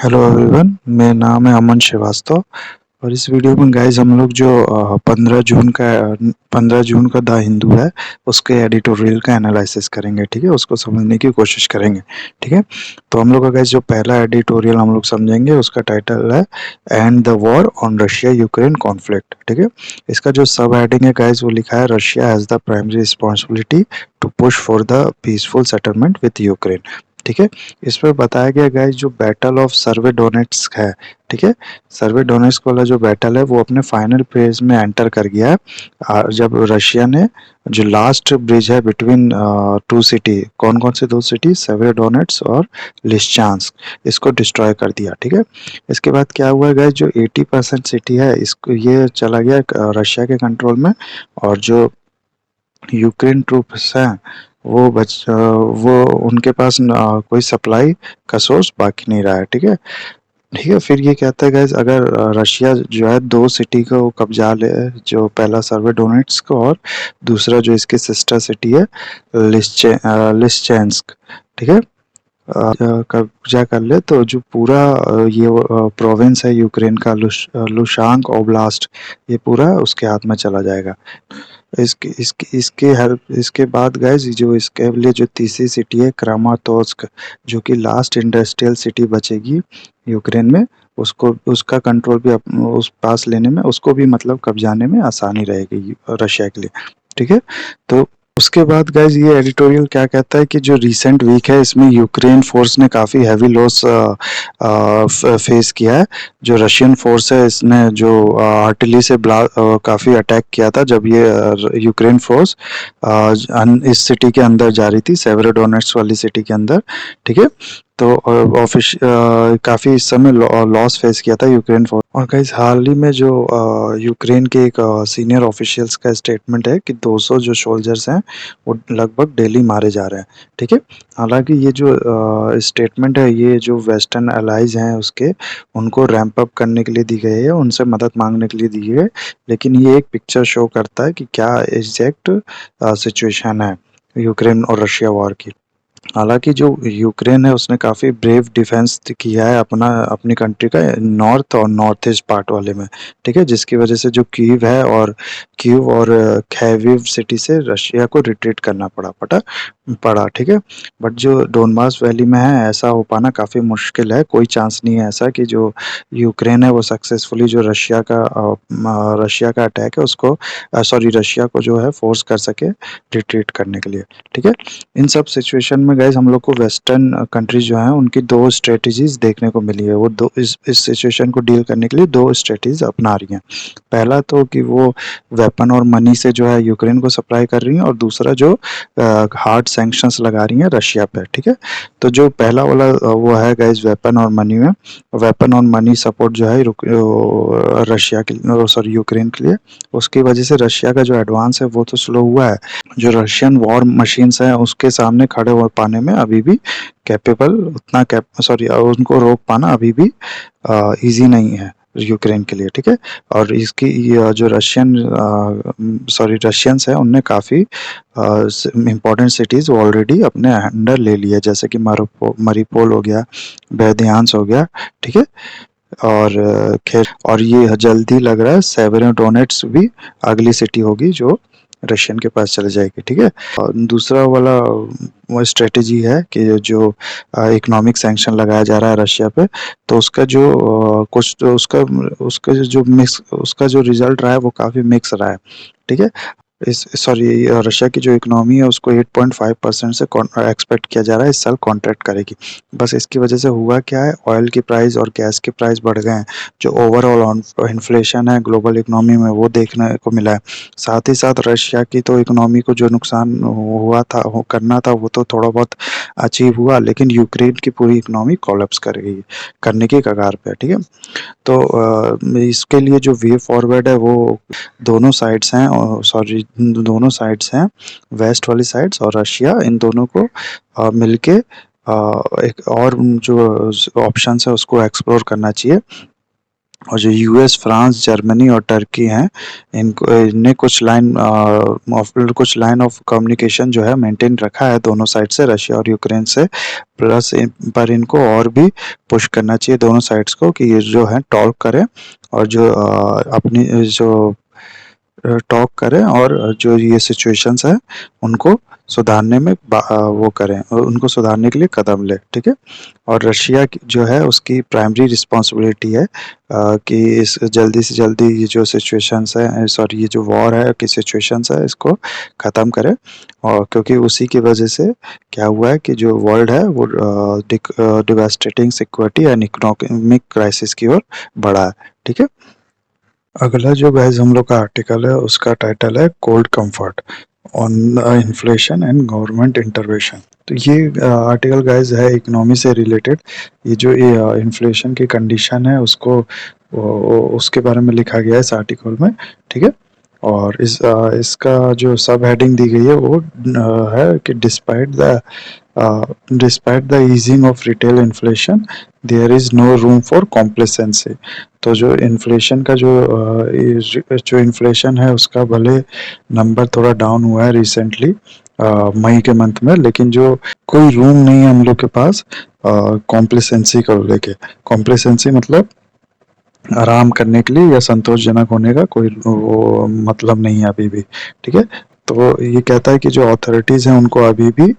Hello everyone, मेरा नाम है अमन श्रीवास्तव। और इस वीडियो में गाइज हम लोग जो 15 जून का द हिंदू है उसके एडिटोरियल का एनालिसिस करेंगे। ठीक है, उसको समझने की कोशिश करेंगे। ठीक है, तो हम लोग का गाइज जो पहला एडिटोरियल हम लोग समझेंगे उसका टाइटल है and the war on Russia Ukraine conflict. ठीक है, इसका जो सब हेडिंग है गाइज वो लिखा है Russia has the primary responsibility to push for the peaceful settlement with Ukraine. ठीक है, इस पर बताया गया गाइज जो बैटल ऑफ सर्वेडोनेट्स्क है। ठीक है, सर्वेडोनेट्स्क वाला जो बैटल है वो अपने फाइनल फेज में एंटर कर गया है। जब रशिया ने जो लास्ट ब्रिज है बिटवीन टू सिटी, कौन कौन से दो सिटी, सेवेरोडोनेट्स और लिस्चांस्क, इसको डिस्ट्रॉय कर दिया। ठीक है, इसके बाद क्या हुआ गाइज जो 80% सिटी है इसको ये चला गया रशिया के कंट्रोल में। और जो यूक्रेन ट्रूप्स हैं वो उनके पास कोई सप्लाई का सोर्स बाकी नहीं रहा है। ठीक है, ठीक है, फिर ये कहता है गाइज अगर रशिया जो है दो सिटी को कब्जा ले, जो पहला सर्वेडोनेट्स्क और दूसरा जो इसकी सिस्टर सिटी है लिस्चेंस्क। ठीक है, कब्जा कर ले तो जो पूरा ये प्रोविंस है यूक्रेन का लुशांक ओब्लास्ट, ये पूरा उसके हाथ में चला जाएगा। इसके इसके इसके हेल्प इसके बाद गाइज जो इसके लिए जो तीसरी सिटी है क्रामातोर्स्क, जो कि लास्ट इंडस्ट्रियल सिटी बचेगी यूक्रेन में, उसको उसका कंट्रोल भी उस पास लेने में, उसको भी मतलब कब्जाने में आसानी रहेगी रशिया के लिए। ठीक है, तो उसके बाद गाइज ये एडिटोरियल क्या कहता है कि जो रीसेंट वीक है इसमें यूक्रेन फोर्स ने काफ़ी हैवी लॉस फेस किया है। जो रशियन फोर्स है इसने जो आर्टिलरी से काफ़ी अटैक किया था जब ये यूक्रेन फोर्स इस सिटी के अंदर जा रही थी, सेवेरोडोनेट्स वाली सिटी के अंदर। ठीक है, तो काफ़ी इस समय लॉस फेस किया था यूक्रेन फोर्स। और गाइस हाल ही में जो यूक्रेन के एक सीनियर ऑफिशियल्स का स्टेटमेंट है कि 200 जो सोल्जर्स हैं वो लगभग डेली मारे जा रहे हैं। ठीक है, हालांकि ये जो स्टेटमेंट है ये जो वेस्टर्न अलाइज हैं उसके उनको रैंप अप करने के लिए दी गई है, उनसे मदद मांगने के लिए दी गई है। लेकिन ये एक पिक्चर शो करता है कि क्या एग्जैक्ट सिचुएशन है यूक्रेन और रशिया वॉर की। हालांकि जो यूक्रेन है उसने काफ़ी ब्रेव डिफेंस किया है अपनी कंट्री का नॉर्थ और नॉर्थ ईस्ट पार्ट वाले में। ठीक है, जिसकी वजह से जो कीव और खैविव सिटी से रशिया को रिट्रीट करना पड़ा। ठीक है, बट जो डोनबास वैली में है ऐसा हो पाना काफ़ी मुश्किल है। कोई चांस नहीं है ऐसा कि जो यूक्रेन है वो सक्सेसफुली जो रशिया का अटैक है उसको रशिया को जो है फोर्स कर सके रिट्रीट करने के लिए। ठीक है, इन सब सिचुएशन में गाइज हम लोग को वेस्टर्न कंट्रीज जो हैं उनकी दो स्ट्रेटजीज देखने को मिली है। वो दो इस सिचुएशन को डील करने के लिए दो स्ट्रेटजीज अपना रही हैं। पहला तो कि वो वेपन और मनी से जो है यूक्रेन को सप्लाई कर रही हैं, और दूसरा जो हार्ड सैंक्शंस लगा रही हैं रशिया पे। ठीक है, तो जो पहला वाला वो है गाइज वेपन और मनी में, वेपन और मनी सपोर्ट जो है रशिया के यूक्रेन के लिए, उसकी वजह से रशिया का जो एडवांस है वो तो स्लो हुआ है। जो रशियन वॉर मशीन्स हैं उसके सामने खड़े हो पाने में अभी भी कैपेबल उतना उनको रोक पाना अभी भी इजी नहीं है यूक्रेन के लिए। ठीक है, और इसकी जो रशियंस हैं उनने काफ़ी इम्पोर्टेंट सिटीज़ ऑलरेडी अपने अंडर ले लिया, जैसे कि मरिपोल हो गया, बेरदियांस हो गया। ठीक है, और खैर और ये जल्दी लग रहा है सेवेरोडोनेट्स भी अगली सिटी होगी जो रशियन के पास चले जाएगी। ठीक है, और दूसरा वाला वो स्ट्रेटेजी है कि जो इकोनॉमिक सैंक्शन लगाया जा रहा है रशिया पे, तो उसका जो कुछ तो उसका जो रिजल्ट रहा है वो काफ़ी मिक्स रहा है। ठीक है, रशिया की जो इकोनॉमी है उसको 8.5% से एक्सपेक्ट किया जा रहा है इस साल कॉन्ट्रैक्ट करेगी। बस इसकी वजह से हुआ क्या है, ऑयल की प्राइस और गैस की प्राइस बढ़ गए हैं। जो ओवरऑल इन्फ्लेशन है ग्लोबल इकोनॉमी में वो देखने को मिला है। साथ ही साथ रशिया की तो इकोनॉमी को जो नुकसान करना था वो तो थोड़ा बहुत अचीव हुआ, लेकिन यूक्रेन की पूरी इकोनॉमी कोलैप्स करने की कगार पे है। ठीक है, तो इसके लिए जो वे फॉरवर्ड है वो दोनों साइड्स हैं, वेस्ट वाली साइड्स और रशिया, इन दोनों को मिलके एक और जो ऑप्शन है उसको एक्सप्लोर करना चाहिए। और जो यूएस, फ्रांस, जर्मनी और टर्की हैं, इनको इनने कुछ लाइन ऑफ कम्युनिकेशन जो है मेंटेन रखा है दोनों साइड से, रशिया और यूक्रेन से। प्लस पर इनको और भी पुश करना चाहिए दोनों साइड्स को कि ये जो है टॉक करें, और जो अपनी जो टॉक करें, और जो ये सिचुएशंस है उनको सुधारने में वो करें, और उनको सुधारने के लिए कदम लें, ठीक है। और रशिया की जो है उसकी प्राइमरी रिस्पॉन्सिबिलिटी है कि इस जल्दी से जल्दी ये जो सिचुएशंस है, सॉरी ये जो वॉर है की सिचुएशंस है, इसको ख़त्म करे। और क्योंकि उसी की वजह से क्या हुआ है कि जो वर्ल्ड है वो devastating security and economic crisis की ओर बढ़ा है, ठीक है। अगला जो गाइस हम लोग का आर्टिकल है उसका टाइटल है cold comfort on inflation and government intervention. तो ये आर्टिकल गाइस है इकोनॉमी से रिलेटेड। ये जो इन्फ्लेशन की कंडीशन है उसको उसके बारे में लिखा गया है इस आर्टिकल में, ठीक है। और इसका जो सब हेडिंग दी गई है वो है कि despite the easing of retail inflation there is no room for complacency. तो जो इन्फ्लेशन का जो इन्फ्लेशन है उसका भले नंबर थोड़ा डाउन हुआ है रिसेंटली मई के मंथ में, लेकिन जो कोई रूम नहीं है हम लोग के पास कॉम्प्लेसेंसी को लेके। कॉम्प्लेसेंसी मतलब आराम करने के लिए या संतोषजनक होने का कोई वो मतलब नहीं है अभी भी, ठीक है। तो ये कहता है कि जो अथॉरिटीज हैं उनको अभी भी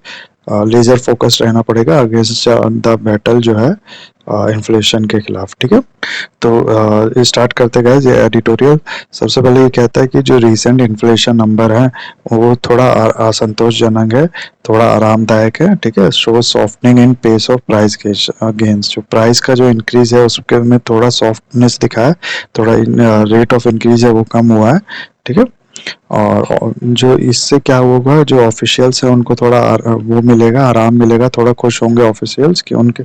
लेजर फोकस्ड रहना पड़ेगा अगेंस्ट द बैटल जो है इन्फ्लेशन के खिलाफ, ठीक है। तो स्टार्ट करते गए ये एडिटोरियल। सबसे पहले ये कहता है कि जो रीसेंट इन्फ्लेशन नंबर है वो थोड़ा असंतोषजनक है, थोड़ा आरामदायक है, ठीक है। Show softening in pace of price gains. जो प्राइस का जो इंक्रीज है उसके में थोड़ा सॉफ्टनेस दिखा है, थोड़ा रेट ऑफ इंक्रीज है वो कम हुआ है, ठीक है। और जो इससे क्या होगा, जो ऑफिशियल्स है उनको थोड़ा वो मिलेगा, आराम मिलेगा, थोड़ा खुश होंगे ऑफिशियल्स कि उनके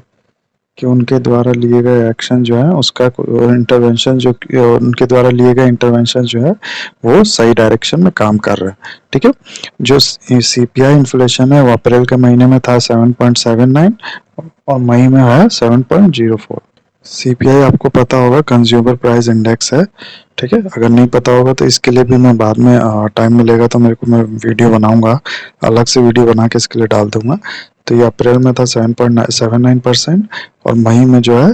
द्वारा लिए गए एक्शन जो है उसका इंटरवेंशन जो उनके द्वारा लिए गए इंटरवेंशन जो है वो सही डायरेक्शन में काम कर रहे हैं, ठीक है। जो सीपीआई इन्फ्लेशन है वो अप्रैल के महीने में था 7.79 और मई में है 7.04। सीपीआई आपको पता होगा कंज्यूमर प्राइस इंडेक्स है, ठीक है। अगर नहीं पता होगा तो इसके लिए भी मैं बाद में टाइम मिलेगा तो मेरे को मैं वीडियो बनाऊंगा, अलग से वीडियो बना के इसके लिए डाल दूंगा। तो ये अप्रैल में था 7.79% और मई में जो है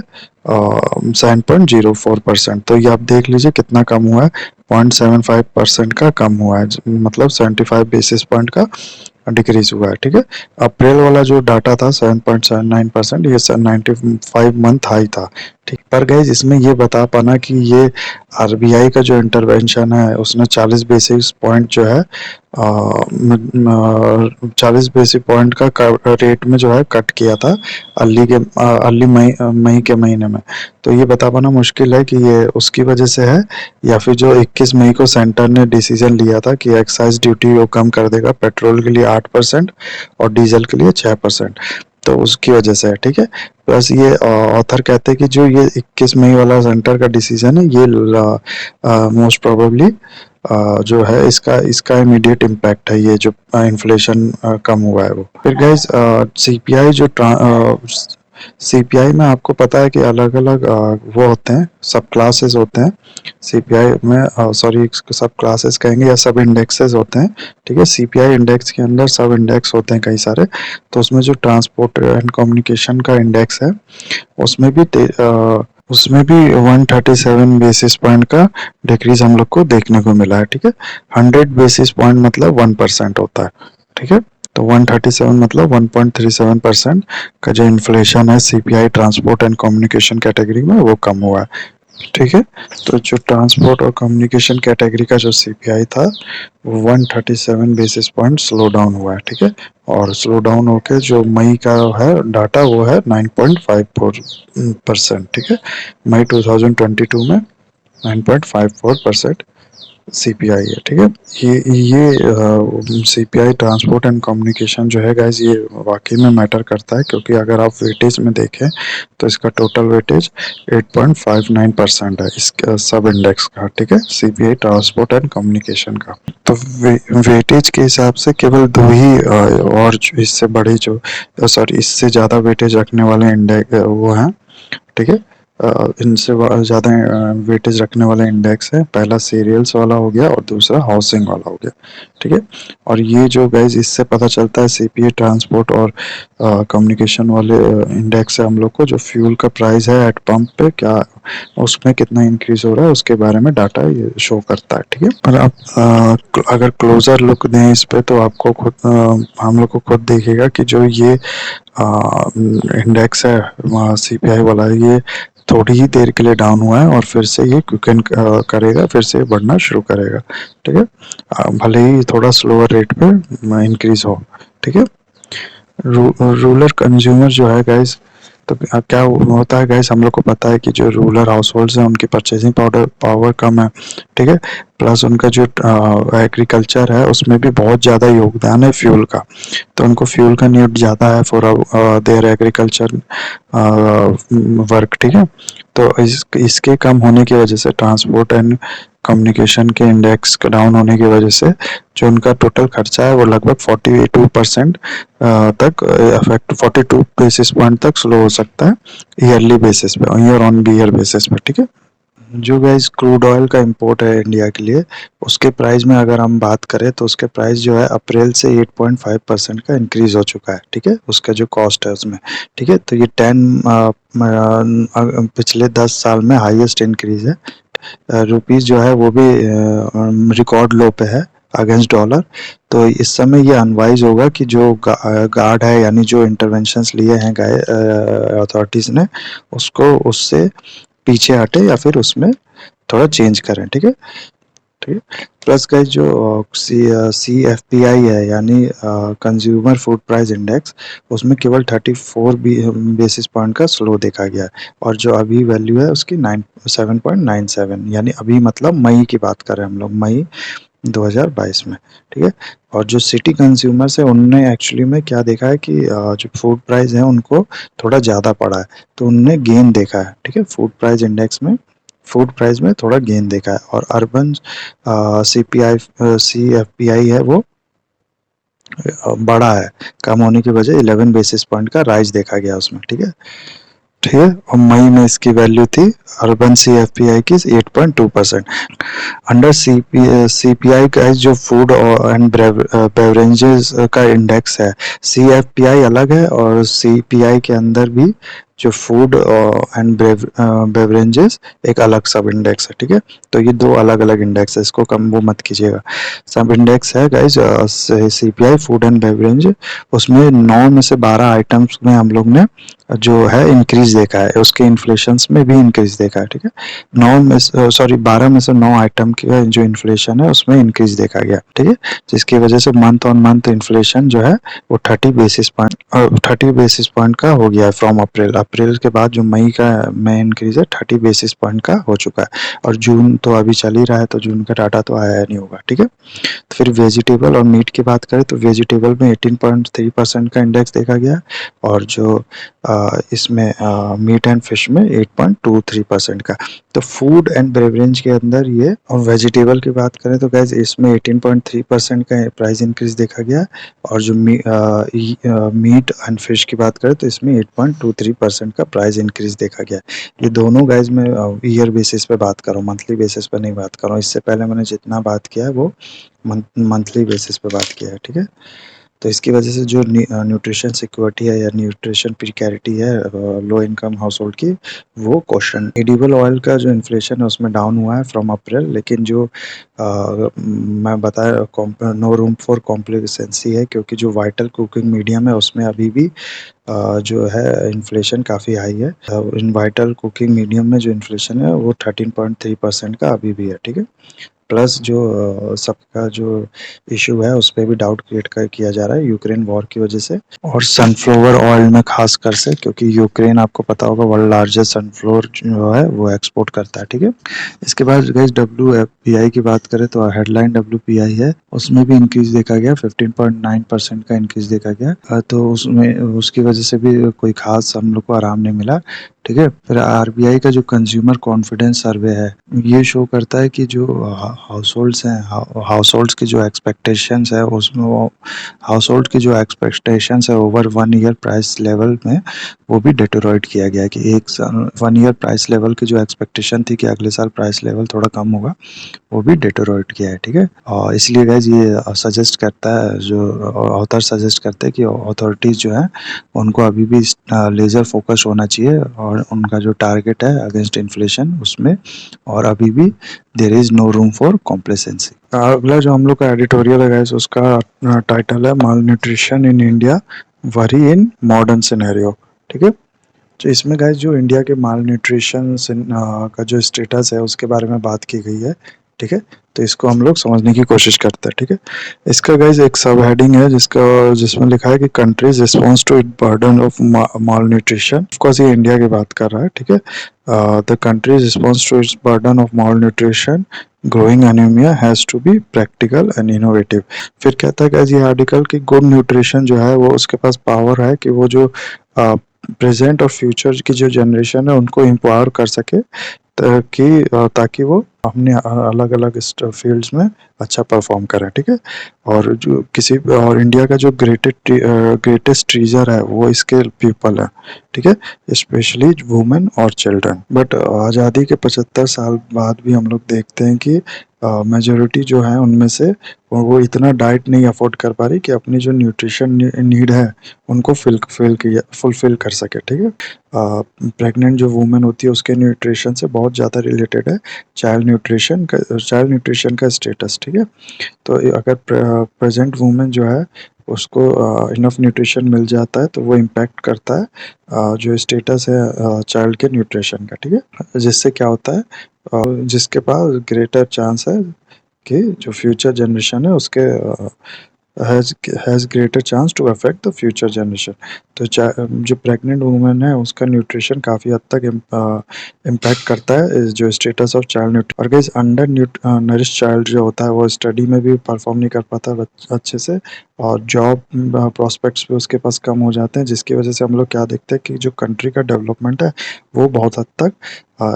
7.04%। तो ये आप देख लीजिए कितना कम हुआ है, 0.75% का कम हुआ है, मतलब 75 बेसिस पॉइंट का डिक्रीज हुआ है, ठीक है। अप्रैल वाला जो डाटा था 7.79%, ये 95 मंथ हाई था, ठीक। पर गाइस इसमें ये बता पाना कि ये आरबीआई का जो इंटरवेंशन है उसने 40 बेसिस पॉइंट जो है 40 बेसिस पॉइंट का रेट में जो है कट किया था अर्ली मई के महीने में। तो ये बता पाना मुश्किल है कि ये उसकी वजह से है या फिर जो 21 मई को सेंटर ने डिसीजन लिया था कि एक्साइज ड्यूटी वो कम कर देगा पेट्रोल के लिए 8% और डीजल के लिए 6%, तो उसकी वजह से है, ठीक है। प्लस ये ऑथर कहते हैं कि जो ये 21 मई वाला सेंटर का डिसीजन है ये मोस्ट प्रोबेबली जो है इसका इमीडिएट इम्पैक्ट है, ये जो इन्फ्लेशन कम हुआ है वो। फिर गाइस सीपीआई सीपीआई में आपको पता है कि अलग अलग वो होते हैं, सब क्लासेस होते हैं सीपीआई में, सॉरी सब क्लासेस कहेंगे या सब इंडेक्सेस होते हैं, ठीक है। सीपीआई इंडेक्स के अंदर सब इंडेक्स होते हैं कई सारे। तो उसमें जो ट्रांसपोर्ट एंड कम्युनिकेशन का इंडेक्स है उसमें भी 137 बेसिस पॉइंट का डिक्रीज हम लोग को देखने को मिला है, ठीक है। 100 बेसिस पॉइंट मतलब 1% होता है, ठीक है। तो 137 मतलब 1.37% का जो इन्फ्लेशन है CPI transport and communication category में वो कम हुआ है, ठीक है। तो जो ट्रांसपोर्ट और कम्युनिकेशन कैटेगरी का जो सीपीआई था वो 137 बेसिस पॉइंट स्लो डाउन हुआ है, ठीक है। और स्लो डाउन होके जो मई का है डाटा वो है 9.54%, ठीक है। मई 2022 में 9.54% सीपीआई है, ठीक है। ये सीपीआई ट्रांसपोर्ट एंड कम्युनिकेशन जो है गाइस ये वाकई में मैटर करता है, क्योंकि अगर आप वेटेज में देखें तो इसका टोटल वेटेज 8.59% है इस सब इंडेक्स का, ठीक है, सीपीआई ट्रांसपोर्ट एंड कम्युनिकेशन का। तो वेटेज के हिसाब से केवल दो ही और इससे बड़े जो सॉरी इससे ज़्यादा वेटेज रखने वाले इंडेक्स वो हैं, ठीक है। इनसे ज़्यादा वेटेज रखने वाला इंडेक्स है। पहला सीरियल्स वाला हो गया और दूसरा हाउसिंग वाला हो गया, ठीक है। और ये जो गाइज इससे पता चलता है सीपीए, ट्रांसपोर्ट और कम्युनिकेशन वाले इंडेक्स है हम लोग को, जो फ्यूल का प्राइस है एट पंप पे क्या उसमें कितना इंक्रीज हो रहा है उसके बारे में डाटा ये शो करता है, ठीक है। और आप अगर क्लोजर लुक दें इस पे तो आपको खुद हम लोग को खुद देखेगा कि जो ये इंडेक्स है सीपीआई वाला, ये थोड़ी ही देर के लिए डाउन हुआ है और फिर से ये क्विकन करेगा, फिर से बढ़ना शुरू करेगा, ठीक है। भले ही थोड़ा स्लोअर रेट पे इंक्रीज हो, ठीक है। रूरल कंज्यूमर जो है गाइस, तो क्या होता है गाइस, हम लोग को पता है कि जो रूरल हाउस होल्ड्स हैं उनकी परचेजिंग पावर कम है, ठीक है। प्लस उनका जो एग्रीकल्चर है उसमें भी बहुत ज़्यादा योगदान है फ्यूल का, तो उनको फ्यूल का नीड ज़्यादा है फॉर देयर एग्रीकल्चर वर्क, ठीक है। तो इसके कम होने की वजह से ट्रांसपोर्ट एंड कम्युनिकेशन के इंडेक्स डाउन होने की वजह से जो उनका टोटल खर्चा है वो लगभग 42% तक अफेक्ट 42 बेसिस पॉइंट तक स्लो हो सकता है ईयरली बेसिस पे, ईयर ऑन ईयर बेसिस पे, ठीक है। जो गाइस क्रूड ऑयल का इंपोर्ट है इंडिया के लिए, उसके प्राइस में अगर हम बात करें तो उसके प्राइस जो है अप्रैल से 8.5% का इंक्रीज हो चुका है, ठीक है। उसका जो कॉस्ट है उसमें, ठीक है। तो ये 10 पिछले 10 साल में हाईएस्ट इंक्रीज है। रुपीस जो है वो भी रिकॉर्ड लो पे है अगेंस्ट डॉलर। तो इस समय ये अनवाइज होगा कि जो गार्ड है, यानी जो इंटरवेंशंस लिए हैं अथॉरिटीज़ ने, उसको उससे पीछे हटे या फिर उसमें थोड़ा चेंज करें, ठीक है, ठीक है। प्लस गाइस जो सी एफ पी आई है, यानी कंज्यूमर फूड प्राइस इंडेक्स, उसमें केवल 34 बेसिस पॉइंट का स्लो देखा गया है। और जो अभी वैल्यू है उसकी 7.97, यानी अभी मतलब मई की बात कर रहे हैं हम लोग, मई 2022 में, ठीक है। और जो सिटी कंज्यूमर्स है उनने एक्चुअली में क्या देखा है कि जो फूड प्राइस है उनको थोड़ा ज़्यादा पड़ा है, तो उनने गेन देखा है, ठीक है। फूड प्राइस इंडेक्स में, फूड प्राइस में थोड़ा गेन देखा है। और urban C F P I है वो बड़ा है, कम होने की वजह 11 बेसिस पॉइंट का राइज देखा गया उसमें, ठीक है, ठीक है। और मई में इसकी वैल्यू थी urban C F P I की 8.2%। अंडर सीपीआई का जो फूड एंड बेवरेजेस का इंडेक्स है, सीएफपीआई अलग है और सीपीआई के अंदर भी जो फूड एंड बेवरेजेस एक अलग सब इंडेक्स है, ठीक है। तो ये दो अलग अलग इंडेक्स है, इसको कम वो मत कीजिएगा। सब इंडेक्स है guys CPI food and beverage, उसमें 9 में से 12 आइटम्स में हम लोग ने जो है इंक्रीज देखा है, उसके इन्फ्लेशंस में भी इंक्रीज देखा है, ठीक है। 12 में से 9 आइटम की जो इन्फ्लेशन है उसमें इंक्रीज देखा गया, ठीक है। जिसकी वजह से मंथ ऑन मंथ इन्फ्लेशन जो है वो 30 बेसिस पॉइंट का हो गया है फ्रॉम अप्रैल। अप्रैल के बाद जो मई का में इंक्रीज है 30 बेसिस पॉइंट का हो चुका है। और जून तो अभी चल ही रहा है, तो जून का डाटा तो आया नहीं होगा, ठीक है। तो फिर वेजिटेबल और मीट की बात करें तो वेजिटेबल में 18.3% का इंडेक्स देखा गया, और जो इसमें मीट एंड फिश में 8.23% का। तो फूड एंड बेवरेज के अंदर ये, और वेजिटेबल की बात करें तो गैस इसमें 18.3% का प्राइस इंक्रीज देखा गया। और जो मीट एंड फिश की बात करें तो इसमें 8.23% का प्राइस इंक्रीज देखा गया। ये दोनों गाइज मैं ईयर बेसिस पे बात कर रहा हूँ, मंथली बेसिस पे नहीं बात कर रहा हूँ। इससे पहले मैंने जितना बात किया है वो मंथली बेसिस पे बात किया है, ठीक है। तो इसकी वजह से जो न्यूट्रिशन सिक्योरिटी है या न्यूट्रिशन प्रिकैरिटी है लो इनकम हाउस होल्ड की, वो क्वेश्चन। एडिबल ऑयल का जो इन्फ्लेशन है उसमें डाउन हुआ है फ्रॉम अप्रैल, लेकिन जो मैं बताया नो रूम फॉर कॉम्प्लिसेंसी है, क्योंकि जो वाइटल कुकिंग मीडियम है उसमें अभी भी जो है इन्फ्लेशन काफ़ी हाई है। इन वाइटल कुकिंग मीडियम में जो इन्फ्लेशन है वो 13.3% का अभी भी है, ठीक है। प्लस जो सबका जो इशू है उस पे भी डाउट क्रिएट किया जा रहा है यूक्रेन वॉर की वजह से, और सनफ्लावर ऑयल में खासकर से, क्योंकि यूक्रेन आपको पता होगा वर्ल्ड लार्जेस्ट सनफ्लावर जो है वो एक्सपोर्ट करता है, ठीक है। इसके बाद गाइस WPI की बात करें तो हेडलाइन WPI है, उसमें भी इंक्रीज देखा गया, 15.9% का इंक्रीज देखा गया। तो उसमें उसकी वजह से भी कोई खास हम लोग को आराम नहीं मिला, ठीक है? फिर आरबीआई का जो कंज्यूमर कॉन्फिडेंस सर्वे है, ये शो करता है कि जो हाउसहोल्ड्स हैं, हाउसहोल्ड्स की जो एक्सपेक्टेशंस है उसमें वो हाउसहोल्ड की जो एक्सपेक्टेशंस है ओवर 1 ईयर प्राइस लेवल में, वो भी डिटेरोरेट किया गया है कि 1 ईयर प्राइस लेवल की जो एक्सपेक्टेशन थी कि अगले साल प्राइस लेवल थोड़ा कम होगा, वो भी डिटेरोरेट किया है, ठीक है? और इसलिए गाइस ये सजेस्ट करता है, जो ऑथर सजेस्ट करते हैं कि अथॉरिटीज़ जो हैं उनको अभी भी लेज़र फोकस होना चाहिए और उनका जो टारगेट है अगेंस्ट इन्फ्लेशन उसमें, और अभी भी there is no room for complacency. अगला जो हम लोग का एडिटोरियल है गाइस, उसका टाइटल है malnutrition in India, worry in modern scenario, ठीक है? तो इसमें गाइस जो इंडिया के माल न्यूट्रिशन का जो स्टेटस है उसके बारे में बात की गई है, ठीक है? तो इसको हम लोग समझने की कोशिश करते हैं, ठीक है? इसका गाइस एक सब हेडिंग है जिसमें लिखा है कि countries response to it burden of malnutrition. Of course ये इंडिया की बात कर रहा है, ठीक है? The countries response to its burden of malnutrition, growing anaemia has to be practical and innovative. फिर कहता है गाइस ये आर्टिकल कि गुड न्यूट्रिशन जो है वो उसके पास पावर है कि वो जो प्रेजेंट और फ्यूचर की जो जनरेशन है उनको एम्पावर कर सके, ताकि वो अपने अलग-अलग फील्ड्स में अच्छा परफॉर्म करें, ठीक है? और इंडिया का जो ग्रेटेस्ट ट्रेजर है वो इसके पीपल है, ठीक है? स्पेशली वुमेन और चिल्ड्रन। बट आज़ादी के 75 साल बाद भी हम लोग देखते हैं कि मेजॉरिटी जो है उनमें से वो इतना डाइट नहीं अफोर्ड कर पा रही कि अपनी जो न्यूट्रिशन नीड है उनको फुलफिल कर सके, ठीक है? प्रेग्नेंट जो वुमेन होती है उसके न्यूट्रिशन से बहुत ज़्यादा रिलेटेड है चाइल्ड न्यूट्रिशन का स्टेटस, ठीक है? तो अगर प्रेजेंट वुमेन जो है उसको इनफ न्यूट्रिशन मिल जाता है तो वो इम्पैक्ट करता है जो स्टेटस है चाइल्ड के न्यूट्रिशन का, ठीक है? जिससे क्या होता है, जिसके पास ग्रेटर चांस है कि जो फ्यूचर जनरेशन है उसके has greater chance to affect the future generation. तो जो प्रेग्नेंट वुमन है उसका न्यूट्रिशन काफ़ी हद तक इम्पैक्ट करता है जो स्टेटस ऑफ चाइल्ड न्यूट्रिशन। और गाइस अंडर नरिश चाइल्ड जो होता है वो स्टडी में भी परफॉर्म नहीं कर पाता अच्छे से, और जॉब प्रॉस्पेक्ट्स भी उसके पास कम हो जाते हैं, जिसकी वजह से हम लोग क्या देखते हैं कि जो कंट्री का डेवलपमेंट है वो बहुत हद तक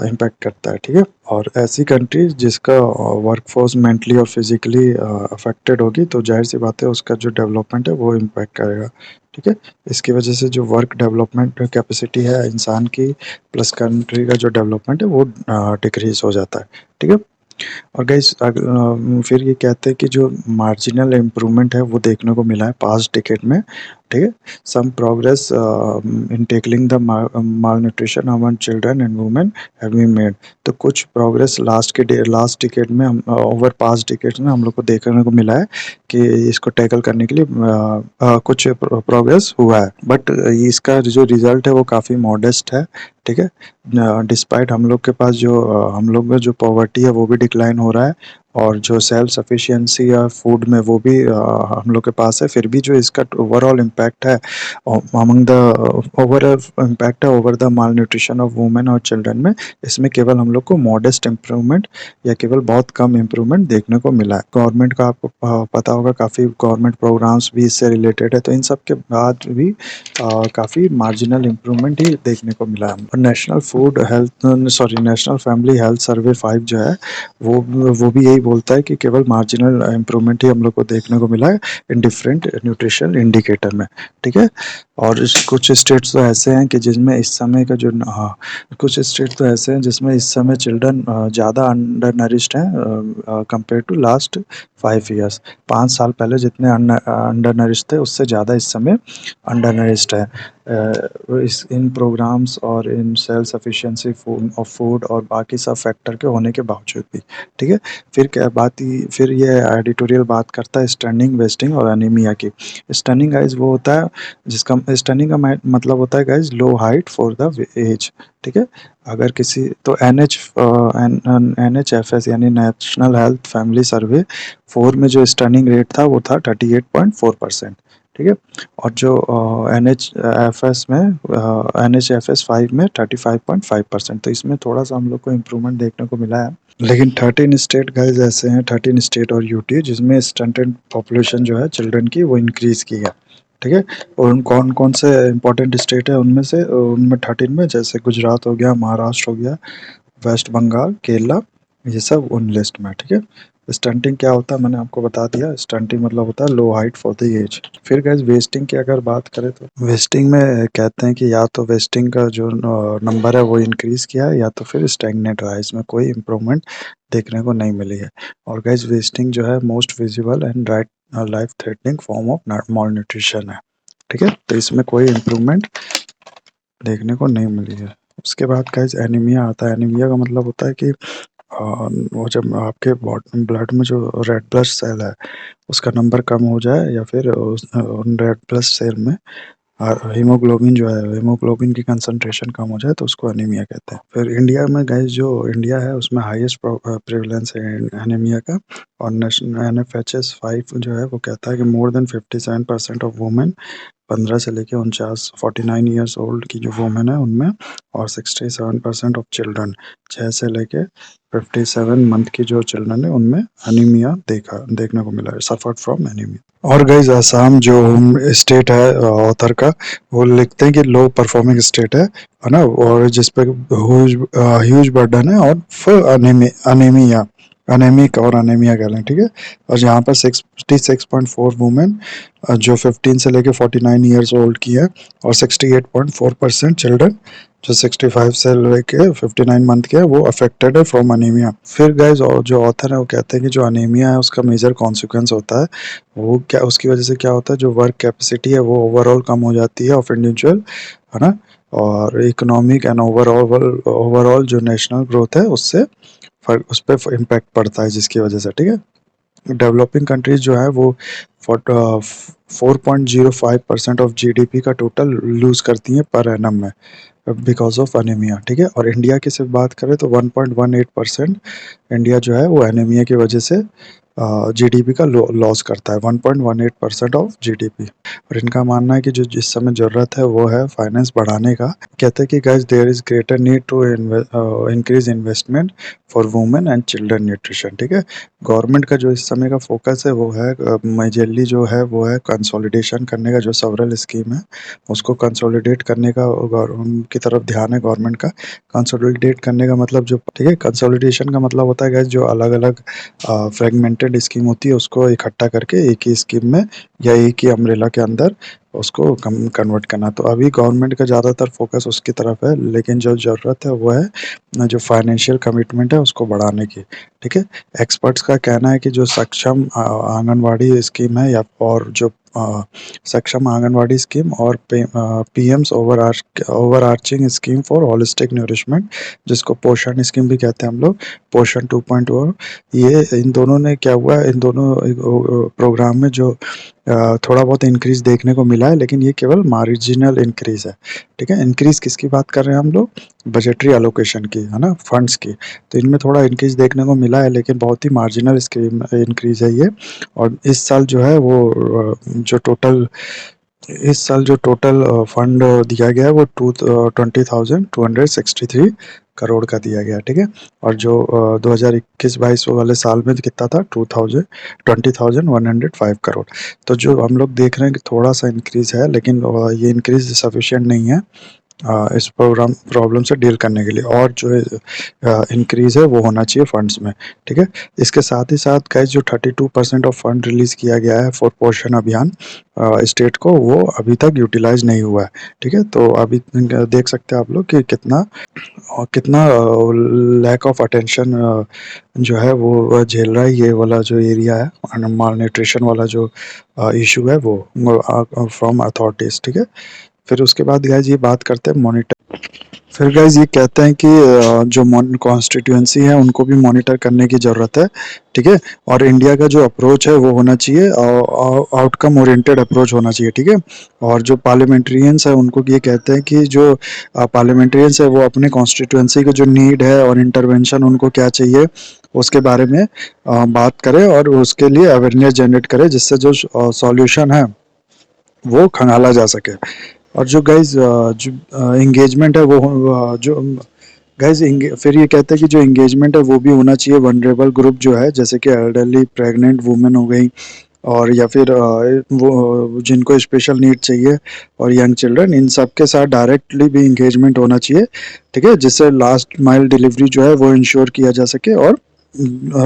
इम्पैक्ट करता है, ठीक है? और ऐसी कंट्रीज जिसका वर्कफोर्स मेंटली और फिजिकली अफेक्टेड होगी तो जाहिर सी बात है उसका जो डेवलपमेंट है वो इम्पैक्ट करेगा, ठीक है? इसकी वजह से जो वर्क डेवलपमेंट कैपेसिटी है इंसान की प्लस कंट्री का जो डेवलपमेंट है वो डिक्रीज हो जाता है, ठीक है? और गाइस फिर ये कहते हैं कि जो मार्जिनल इम्प्रूवमेंट है वो देखने को मिला है पास्ट डिकेड में, ठीक है? Some progress in tackling the malnutrition among children and women have been made. तो कुछ प्रोग्रेस लास्ट डिकेड में ओवर पास्ट डिकेड में हम लोग को देखने को मिला है कि इसको टैकल करने के लिए कुछ प्रोग्रेस हुआ है, बट इसका जो रिजल्ट है वो काफ़ी मॉडेस्ट है, ठीक है? डिस्पाइट हम लोग के पास जो हम लोग में जो पॉवर्टी है वो भी डिक्लाइन हो रहा है, और जो सेल्फ सफिशिएंसी या फूड में वो भी हम लोग के पास है, फिर भी जो इसका ओवरऑल इम्पैक्ट है अमंग द ओवरऑल इम्पैक्ट है over the malnutrition of women और चिल्ड्रन में, इसमें केवल हम लोग को मॉडेस्ट इम्प्रूवमेंट या केवल बहुत कम इम्प्रूवमेंट देखने को मिला है। गवर्नमेंट का आपको पता होगा काफ़ी गवर्नमेंट प्रोग्राम्स भी इससे रिलेटेड है, तो इन सब के बाद भी काफ़ी मार्जिनल इम्प्रूवमेंट ही देखने को मिला है। और नेशनल फैमिली हेल्थ सर्वे 5 जो है वो भी यही बोलता है कि केवल मार्जिनल इम्प्रूवमेंट ही हम लोग को देखने को मिला है इन डिफरेंट न्यूट्रिशन इंडिकेटर में, ठीक है? और कुछ स्टेट्स तो ऐसे हैं कि जिसमें इस समय का जो कुछ स्टेट तो ऐसे हैं जिसमें इस समय चिल्ड्रन ज़्यादा अंडर नरिश्ड हैं कंपेयर टू लास्ट 5 ईयर्स। 5 साल पहले जितने अंडर नरिश्ड थे उससे ज़्यादा इस समय अंडर नरिश्ड है। इन प्रोग्राम्स और इन सेल्फ सफिशिएंसी फूड और बाकी सब फैक्टर के होने के बावजूद भी, ठीक है? फिर ये एडिटोरियल बात करता है स्टनिंग, वेस्टिंग और एनीमिया की। स्टनिंग गाइस वो होता है जिसका स्टनिंग का मतलब होता है guys low height for the age, ठीक है? अगर किसी तो NHFS यानी नेशनल हेल्थ फैमिली सर्वे 4 में जो स्टनिंग रेट था वो था 38.4%, ठीक है? और जो NHFS 5 में 35.5%, तो इसमें थोड़ा सा हम लोग को इम्प्रूवमेंट देखने को मिला है। लेकिन 13 स्टेट गाइस ऐसे हैं, 13 स्टेट और यूटी जिसमें स्टंटेड पॉपुलेशन जो है चिल्ड्रन की वो इंक्रीज की है, ठीक है। और कौन कौन से इंपॉर्टेंट स्टेट है उनमें से, उनमें 13 में, जैसे गुजरात हो गया, महाराष्ट्र हो गया, वेस्ट बंगाल, केरला, ये सब उन लिस्ट में। ठीक है। स्टंटिंग क्या होता है मैंने आपको बता दिया। स्टंटिंग मतलब होता है लो हाइट फॉर द एज। फिर गाइस वेस्टिंग की अगर बात करें तो वेस्टिंग में कहते हैं कि या तो वेस्टिंग का जो नंबर है वो इंक्रीज किया है, या तो फिर स्टैग्नेट रहा है, इसमें कोई इम्प्रूवमेंट देखने को नहीं मिली है। और गाइस वेस्टिंग जो है most visible and right life threatening form of mall nutrition है। ठीक है। तो इसमें कोई इम्प्रूवमेंट देखने को नहीं मिली है। उसके बाद गाइस एनीमिया आता है। एनीमिया का मतलब होता है कि वो जब आपके ब्लड में जो रेड ब्लड सेल है उसका नंबर कम हो जाए, या फिर उन रेड ब्लड सेल में हीमोग्लोबिन जो है, हीमोग्लोबिन की कंसंट्रेशन कम हो जाए तो उसको एनीमिया कहते हैं। फिर इंडिया में गाइस जो इंडिया है उसमें हाईएस्ट प्रेवलेंस है एनीमिया का। और NFHS 5 जो है वो कहता है कि मोर देन 57% ऑफ वुमेन 15 से लेके 49 ईयर्स ओल्ड की जो वुमेन है उनमें, और 67% ऑफ चिल्ड्रन 6 से लेके 57 मंथ की जो चिल्ड्रन है उनमें अनीमिया देखने को मिला है, सफर्ड फ्रॉम एनीमिया। और गाइस असम जो स्टेट है ऑथर का, वो लिखते हैं कि लो परफॉर्मिंग स्टेट है ना, और जिसपे ह्यूज बर्डन है और फुल अनेमिया, अनेमिक और अनेमिया कह लें। ठीक है। और यहाँ पर 66.4 वुमेन जो 15 से लेके 49 ईयर्स ओल्ड की है, और 68.4% चिल्ड्रन जो 65 से लेके 59 मंथ के है वो अफेक्टेड है फ्रॉम अनीमिया। फिर गाइस और जो ऑथर है वो कहते हैं कि जो अनीमिया है उसका मेजर कॉन्सिक्वेंस होता है वो क्या, उसकी वजह से क्या होता है, जो वर्क कैपेसिटी है वो ओवरऑल कम हो जाती है ऑफ इंडिविजुअल, है ना। और इकोनॉमिक एंड ओवरऑल जो नेशनल ग्रोथ है उससे उस पर इम्पैक्ट पड़ता है जिसकी वजह से। ठीक है। डेवलपिंग कंट्रीज जो है वो 4.05% ऑफ जीडीपी का टोटल लूज करती हैं पर एनम में बिकॉज ऑफ अनीमिया। ठीक है। और इंडिया की सिर्फ बात करें तो 1.18% इंडिया जो है वो एनीमिया की वजह से जीडीपी का लॉस करता है, 1.18% ऑफ जीडीपी। और इनका मानना है कि जो जिस समय ज़रूरत है वो है फाइनेंस बढ़ाने का। कहते हैं कि guys there is greater need to increase investment for women and children nutrition. ठीक है। गवर्नमेंट का जो इस समय का फोकस है वो है मेजरली जो है वो है कंसोलिडेशन करने का, जो सेवरल स्कीम है उसको कंसोलिडेट करने का उनकी तरफ ध्यान है गवर्नमेंट का। कंसोलिडेट करने का मतलब जो, ठीक है, कंसोलिडेशन का मतलब होता है गाइस जो अलग अलग फ्रेगमेंटेड स्कीम होती है उसको इकट्ठा करके एक ही स्कीम में या एक ही अम्ब्रेला के अंदर उसको कन्वर्ट करना। तो अभी गवर्नमेंट का ज़्यादातर फोकस उसकी तरफ है, लेकिन जो ज़रूरत है वो है जो फाइनेंशियल कमिटमेंट है उसको बढ़ाने की। ठीक है। एक्सपर्ट्स का कहना है कि जो सक्षम आंगनवाड़ी स्कीम है या और जो सक्षम आंगनवाड़ी स्कीम और PM's overarching scheme for holistic nourishment, जिसको पोषण स्कीम भी कहते हैं हम लोग, पोषण 2.0, ये इन दोनों ने क्या हुआ है, इन दोनों प्रोग्राम में जो थोड़ा बहुत इंक्रीज देखने को मिला है, लेकिन ये केवल मार्जिनल इंक्रीज है। ठीक है। इंक्रीज किसकी बात कर रहे हैं हम लोग, बजटरी एलोकेशन की, है ना, फंड्स की। तो इनमें थोड़ा इंक्रीज देखने को मिला है, लेकिन बहुत ही मार्जिनल स्कीम इंक्रीज है ये। और इस साल जो है वो जो टोटल इस साल जो टोटल फंड दिया गया है वो 20,263 करोड़ का दिया गया। ठीक है। और जो 2021-22 वाले साल में कितना था, 20,105 करोड़। तो जो हम लोग देख रहे हैं कि थोड़ा सा इंक्रीज है, लेकिन ये इंक्रीज सफिशिएंट नहीं है इस प्रोग्राम प्रॉब्लम से डील करने के लिए, और जो इंक्रीज है वो होना चाहिए फंड्स में। ठीक है। इसके साथ ही साथ गाइस जो 32% ऑफ फंड रिलीज किया गया है फॉर पोषण अभियान स्टेट को, वो अभी तक यूटिलाइज नहीं हुआ है। ठीक है। तो अभी देख सकते हैं आप लोग कि कितना लैक ऑफ अटेंशन जो है वो झेल रहा है ये वाला जो एरिया है, माल न्यूट्रिशन वाला जो इशू है वो फ्रॉम अथॉरिटीज। ठीक है। फिर उसके बाद गाइज ये बात करते हैं मॉनिटर। फिर गाइज ये कहते हैं कि जो कॉन्स्टिट्यूएंसी है उनको भी मॉनिटर करने की ज़रूरत है। ठीक है। और इंडिया का जो अप्रोच है वो होना चाहिए आउटकम ओरिएंटेड अप्रोच होना चाहिए। ठीक है। और जो पार्लियामेंट्रियंस है उनको ये कहते हैं कि जो पार्लियामेंट्रियंस है वो अपने कॉन्स्टिट्यूएंसी का जो नीड है और इंटरवेंशन उनको क्या चाहिए उसके बारे में बात करें, और उसके लिए अवेयरनेस जनरेट करें, जिससे जो सॉल्यूशन है वो खंगाला जा सके। और जो गाइज जो एंगेजमेंट है वो जो गाइज फिर ये कहते हैं कि जो एंगेजमेंट है वो भी होना चाहिए वनरेबल ग्रुप जो है, जैसे कि एल्डरली, प्रेग्नेंट वुमेन हो गई, और या फिर वो जिनको स्पेशल नीड चाहिए और यंग चिल्ड्रन, इन सब के साथ डायरेक्टली भी इंगेजमेंट होना चाहिए, ठीक है, जिससे लास्ट माइल डिलीवरी जो है वो इंश्योर किया जा सके, और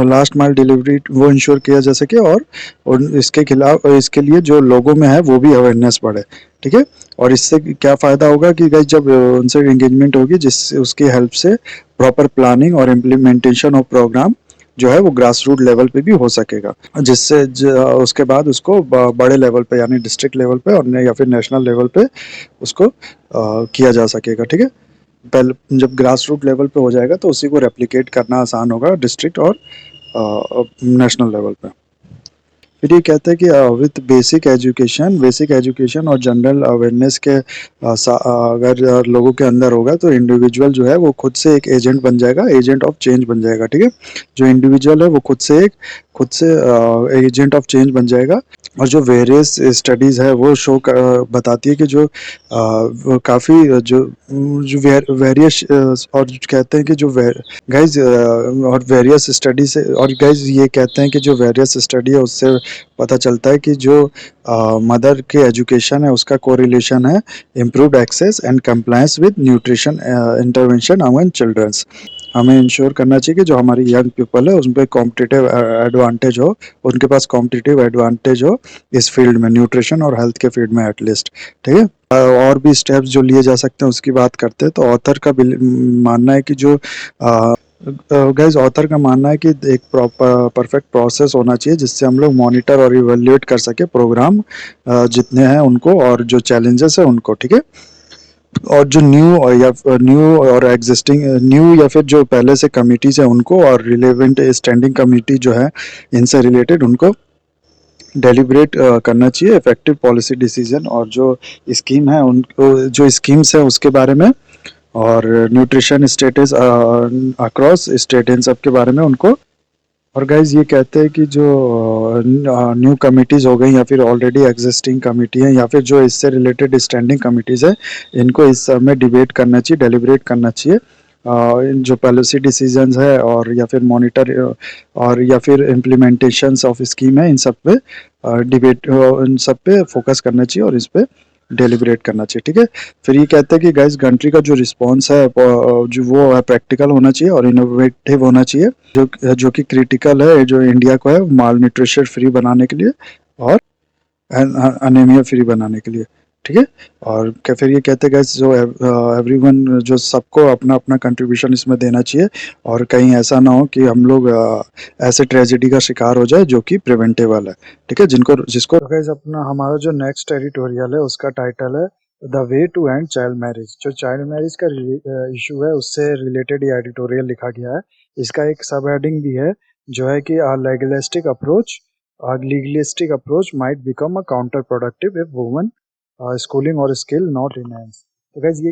लास्ट माइल डिलीवरी वो इंश्योर किया जा सके, और इसके खिलाफ, इसके लिए जो लोगों में है वो भी अवेयरनेस बढ़े, ठीक है। और इससे क्या फ़ायदा होगा कि गाइस जब उनसे एंगेजमेंट होगी, जिससे उसकी हेल्प से प्रॉपर प्लानिंग और इम्प्लीमेंटेशन ऑफ प्रोग्राम जो है वो ग्रास रूट लेवल पे भी हो सकेगा, जिससे उसके बाद उसको बड़े लेवल पे यानी डिस्ट्रिक्ट लेवल पे और या फिर नेशनल लेवल पे उसको किया जा सकेगा, ठीक है। पहले जब ग्रास रूट लेवल पे हो जाएगा तो उसी को रेप्लिकेट करना आसान होगा डिस्ट्रिक्ट और नेशनल लेवल पे। फिर ये कहते हैं कि विथ बेसिक एजुकेशन और जनरल अवेयरनेस के अगर लोगों के अंदर होगा तो इंडिविजुअल जो है वो खुद से एक एजेंट बन जाएगा, एजेंट ऑफ चेंज बन जाएगा, ठीक है। जो इंडिविजुअल है वो खुद से एजेंट ऑफ चेंज बन जाएगा। और जो वेरियस स्टडीज़ है वो बताती है कि जो काफ़ी जो वेरियस और कहते हैं कि जो गाइज और वेरियस स्टडी से, और गाइज ये कहते हैं कि जो वेरियस स्टडी है उससे पता चलता है कि जो मदर के एजुकेशन है उसका कोरिलेशन है improved access and compliance with nutrition intervention among childrens. हमें इंश्योर करना चाहिए कि जो हमारी यंग पीपल है उन पर कॉम्पिटिटिव एडवांटेज हो, उनके पास कॉम्पिटिटिव एडवांटेज हो इस फील्ड में, न्यूट्रिशन और हेल्थ के फील्ड में एटलीस्ट, ठीक है। और भी स्टेप्स जो लिए जा सकते हैं उसकी बात करते हैं, तो ऑथर का मानना है कि जो गाइज ऑथर का मानना है कि एक प्रॉपर परफेक्ट प्रोसेस होना चाहिए जिससे हम लोग मॉनिटर और इवेल्युएट कर सके प्रोग्राम जितने हैं उनको और जो चैलेंजेस है उनको, ठीक है। और जो न्यू और एग्जिस्टिंग न्यू या फिर जो पहले से कमिटीज है उनको, और रिलेवेंट स्टैंडिंग कमिटी जो है इनसे रिलेटेड, उनको डेलिब्रेट करना चाहिए इफेक्टिव पॉलिसी डिसीजन, और जो स्कीम है उनको, जो स्कीम्स है उसके बारे में, और न्यूट्रिशन स्टेटस अक्रॉस स्टेट, इन सब के बारे में उनको। और गाइज ये कहते हैं कि जो न्यू कमिटीज़ हो गई या फिर ऑलरेडी एग्जिस्टिंग कमिटी है या फिर जो इससे रिलेटेड स्टैंडिंग कमिटीज़ है, इनको इस सब में डिबेट करना चाहिए, डेलिब्रेट करना चाहिए, जो पॉलिसी डिसीजंस है और या फिर मॉनिटर और या फिर इम्प्लीमेंटेशंस ऑफ स्कीम है, इन सब पे डिबेट, इन सब पे फोकस करना चाहिए और इस पे डेलिब्रेट करना चाहिए, ठीक है। फिर ये कहते हैं कि गाइस कंट्री का जो रिस्पॉन्स है जो वो है प्रैक्टिकल होना चाहिए और इनोवेटिव होना चाहिए, जो कि क्रिटिकल है जो इंडिया को है माल न्यूट्रिशन फ्री बनाने के लिए और अनेमिया फ्री बनाने के लिए, ठीक है। और क्या फिर ये कहते हैं गाइस जो एवरीवन, जो सबको अपना अपना कंट्रीब्यूशन इसमें देना चाहिए, और कहीं ऐसा ना हो कि हम लोग ऐसे ट्रेजेडी का शिकार हो जाए जो कि प्रिवेंटेबल है, ठीक है। जिनको जिसको गाइस अपना हमारा जो नेक्स्ट टेरिटोरियल है उसका टाइटल है the way to end child marriage. जो चाइल्ड मैरिज का इशू है उससे रिलेटेड ये एडिटोरियल लिखा गया है। इसका एक सब हेडिंग भी है जो है कि लेगलिस्टिक approach, legalistic approach might become a counterproductive if women schooling or skill not enhance। तो guys ये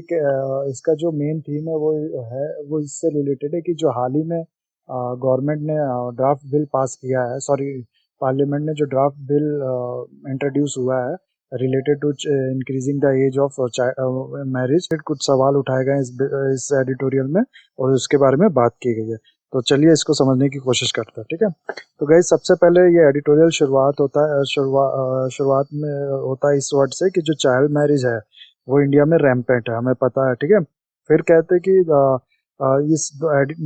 इसका जो मेन थीम है वो इससे रिलेटेड है कि जो हाल ही में गवर्नमेंट ने ड्राफ्ट बिल पास किया है, सॉरी पार्लियामेंट ने जो ड्राफ्ट बिल इंट्रोड्यूस हुआ है related to increasing the age of marriage, कुछ सवाल उठाए गए इस एडिटोरियल में और उसके बारे में बात की गई है। तो चलिए इसको समझने की कोशिश करते हैं, ठीक है। तो गाइस सबसे पहले ये एडिटोरियल शुरुआत में होता है इस वर्ड से कि जो चाइल्ड मैरिज है वो इंडिया में रैम्पेंट है, हमें पता है, ठीक है। फिर कहते हैं कि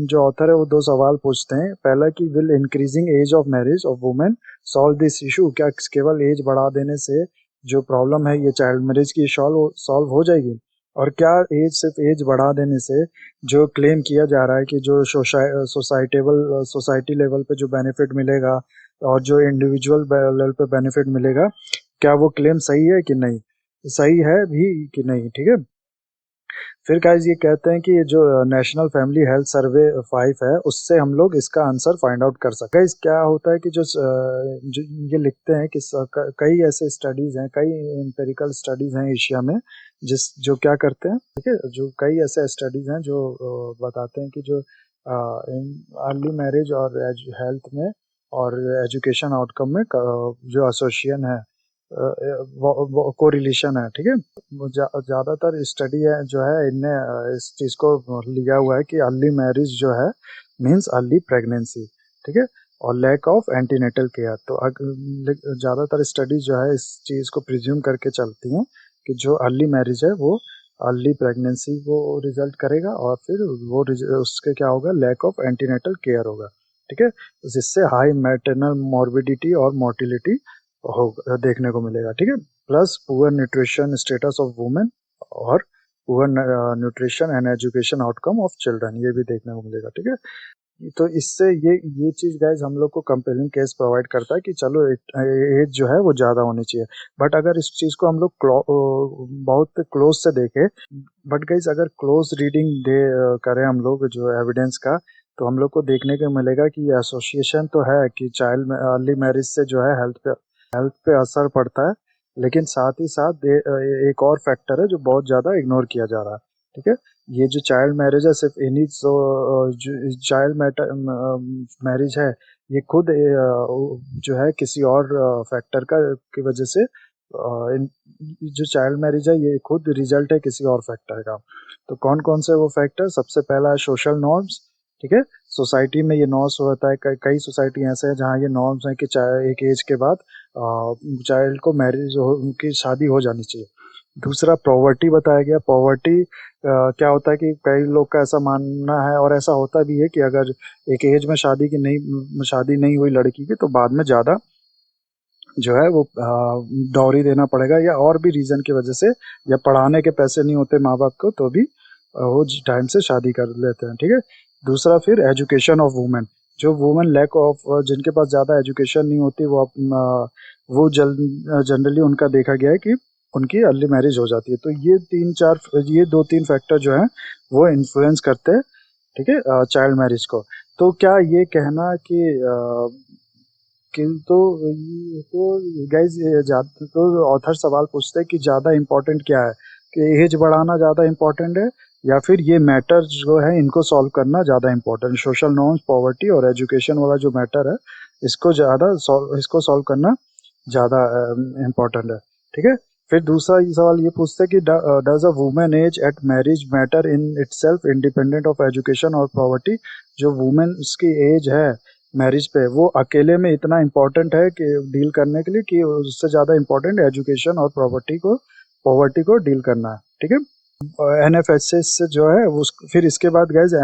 जो ऑथर है वो दो सवाल पूछते हैं। पहला कि will increasing age of marriage of women solve this issue, क्या केवल एज बढ़ा देने से जो प्रॉब्लम है ये चाइल्ड मैरिज की सॉल्व हो जाएगी, और क्या सिर्फ एज बढ़ा देने से जो क्लेम किया जा रहा है कि जो सोसाइटी लेवल पे जो बेनिफिट मिलेगा और जो इंडिविजुअल लेवल पे बेनिफिट मिलेगा, क्या वो क्लेम सही है कि नहीं, सही है भी कि नहीं, ठीक है। फिर गाइस ये कहते हैं कि ये जो नेशनल फैमिली हेल्थ सर्वे 5 है उससे हम लोग इसका आंसर फाइंड आउट कर सकते हैं। गाइस क्या होता है कि जो ये लिखते हैं कि कई ऐसे स्टडीज हैं, कई एम्पिरिकल स्टडीज हैं एशिया में जो क्या करते हैं, ठीक है, जो कई ऐसे स्टडीज हैं जो बताते हैं कि जो अर्ली मैरिज और हेल्थ में और एजुकेशन आउटकम में जो एसोसिएशन है, कोरिलेशन है, ठीक है। ज्यादातर स्टडी है जो है इनने इस चीज को लिया हुआ है कि अर्ली मैरिज जो है मींस अर्ली प्रेगनेंसी, ठीक है। और लैक ऑफ एंटीनेटल केयर। तो ज़्यादातर स्टडीज जो है इस चीज़ को प्रिज्यूम करके चलती हैं कि जो अर्ली मैरिज है वो अर्ली प्रेगनेंसी को रिजल्ट करेगा और फिर वो उसके क्या होगा, लैक ऑफ एंटीनेटल केयर होगा, ठीक है, जिससे हाई मैटरनल मॉर्बिडिटी और मोर्टिलिटी हो देखने को मिलेगा, ठीक है। Plus poor nutrition status of women और poor nutrition and education outcome of children, ये भी देखने को मिलेगा, ठीक है। तो इससे ये चीज़ गाइज हम लोग को कंपेलिंग केस प्रोवाइड करता है कि चलो एज जो है वो ज़्यादा होनी चाहिए। बट अगर इस चीज़ को हम लोग बहुत क्लोज से देखें, बट गाइज अगर क्लोज रीडिंग करें हम लोग जो एविडेंस का, तो हम लोग को देखने को मिलेगा कि एसोसिएशन तो है कि चाइल्ड अर्ली मैरिज से जो है हेल्थ पे असर पड़ता है, लेकिन साथ ही साथ एक और फैक्टर है जो बहुत ज़्यादा इग्नोर किया जा रहा है, ठीक है। ये जो चाइल्ड मैरिज है सिर्फ इन्हीं चाइल्ड मैरिज है, ये खुद जो है किसी और फैक्टर की वजह से जो चाइल्ड मैरिज है ये खुद रिजल्ट है किसी और फैक्टर का। तो कौन कौन से वो फैक्टर, सबसे पहला है सोशल नॉर्म्स, ठीक है। सोसाइटी में ये नॉर्म्स होता है, कई सोसाइटी ऐसे हैं जहाँ ये नॉर्म्स हैं कि एक एज के बाद चाइल्ड को मैरिज उनकी शादी हो जानी चाहिए। दूसरा पॉवर्टी बताया गया। पॉवर्टी क्या होता है कि कई लोग का ऐसा मानना है और ऐसा होता भी है कि अगर एक एज में शादी नहीं हुई लड़की की, तो बाद में ज़्यादा जो है वो डॉरी देना पड़ेगा, या और भी रीज़न की वजह से, या पढ़ाने के पैसे नहीं होते माँ बाप को, तो भी वो टाइम से शादी कर लेते हैं, ठीक है। दूसरा फिर एजुकेशन ऑफ वुमेन, जो वुमेन लैक ऑफ जिनके पास ज़्यादा एजुकेशन नहीं होती वो जनरली उनका देखा गया है कि उनकी अर्ली मैरिज हो जाती है। तो ये 2-3 फैक्टर जो हैं वो इन्फ्लुएंस करते हैं, ठीक है, चाइल्ड मैरिज को। तो क्या ये कहना कि तो गाइज तो ऑथर सवाल पूछते हैं कि ज़्यादा इम्पोर्टेंट क्या है, कि एज बढ़ाना ज़्यादा इम्पोर्टेंट है या फिर ये मैटर जो है इनको सॉल्व करना ज़्यादा इम्पोर्टेंट, सोशल नॉर्म्स, पॉवर्टी और एजुकेशन वाला जो मैटर है इसको सॉल्व करना ज़्यादा इम्पोर्टेंट है, ठीक है। फिर दूसरा ये सवाल ये पूछते हैं कि does a women age at marriage matter in itself independent of education और पॉवर्टी। जो वुमेन्स की एज है मैरिज पे वो अकेले में इतना इम्पोर्टेंट है कि डील करने के लिए, कि उससे ज़्यादा इम्पोर्टेंट एजुकेशन और पॉवर्टी को डील करना है, ठीक है। NFHS से जो है फिर इसके बाद guys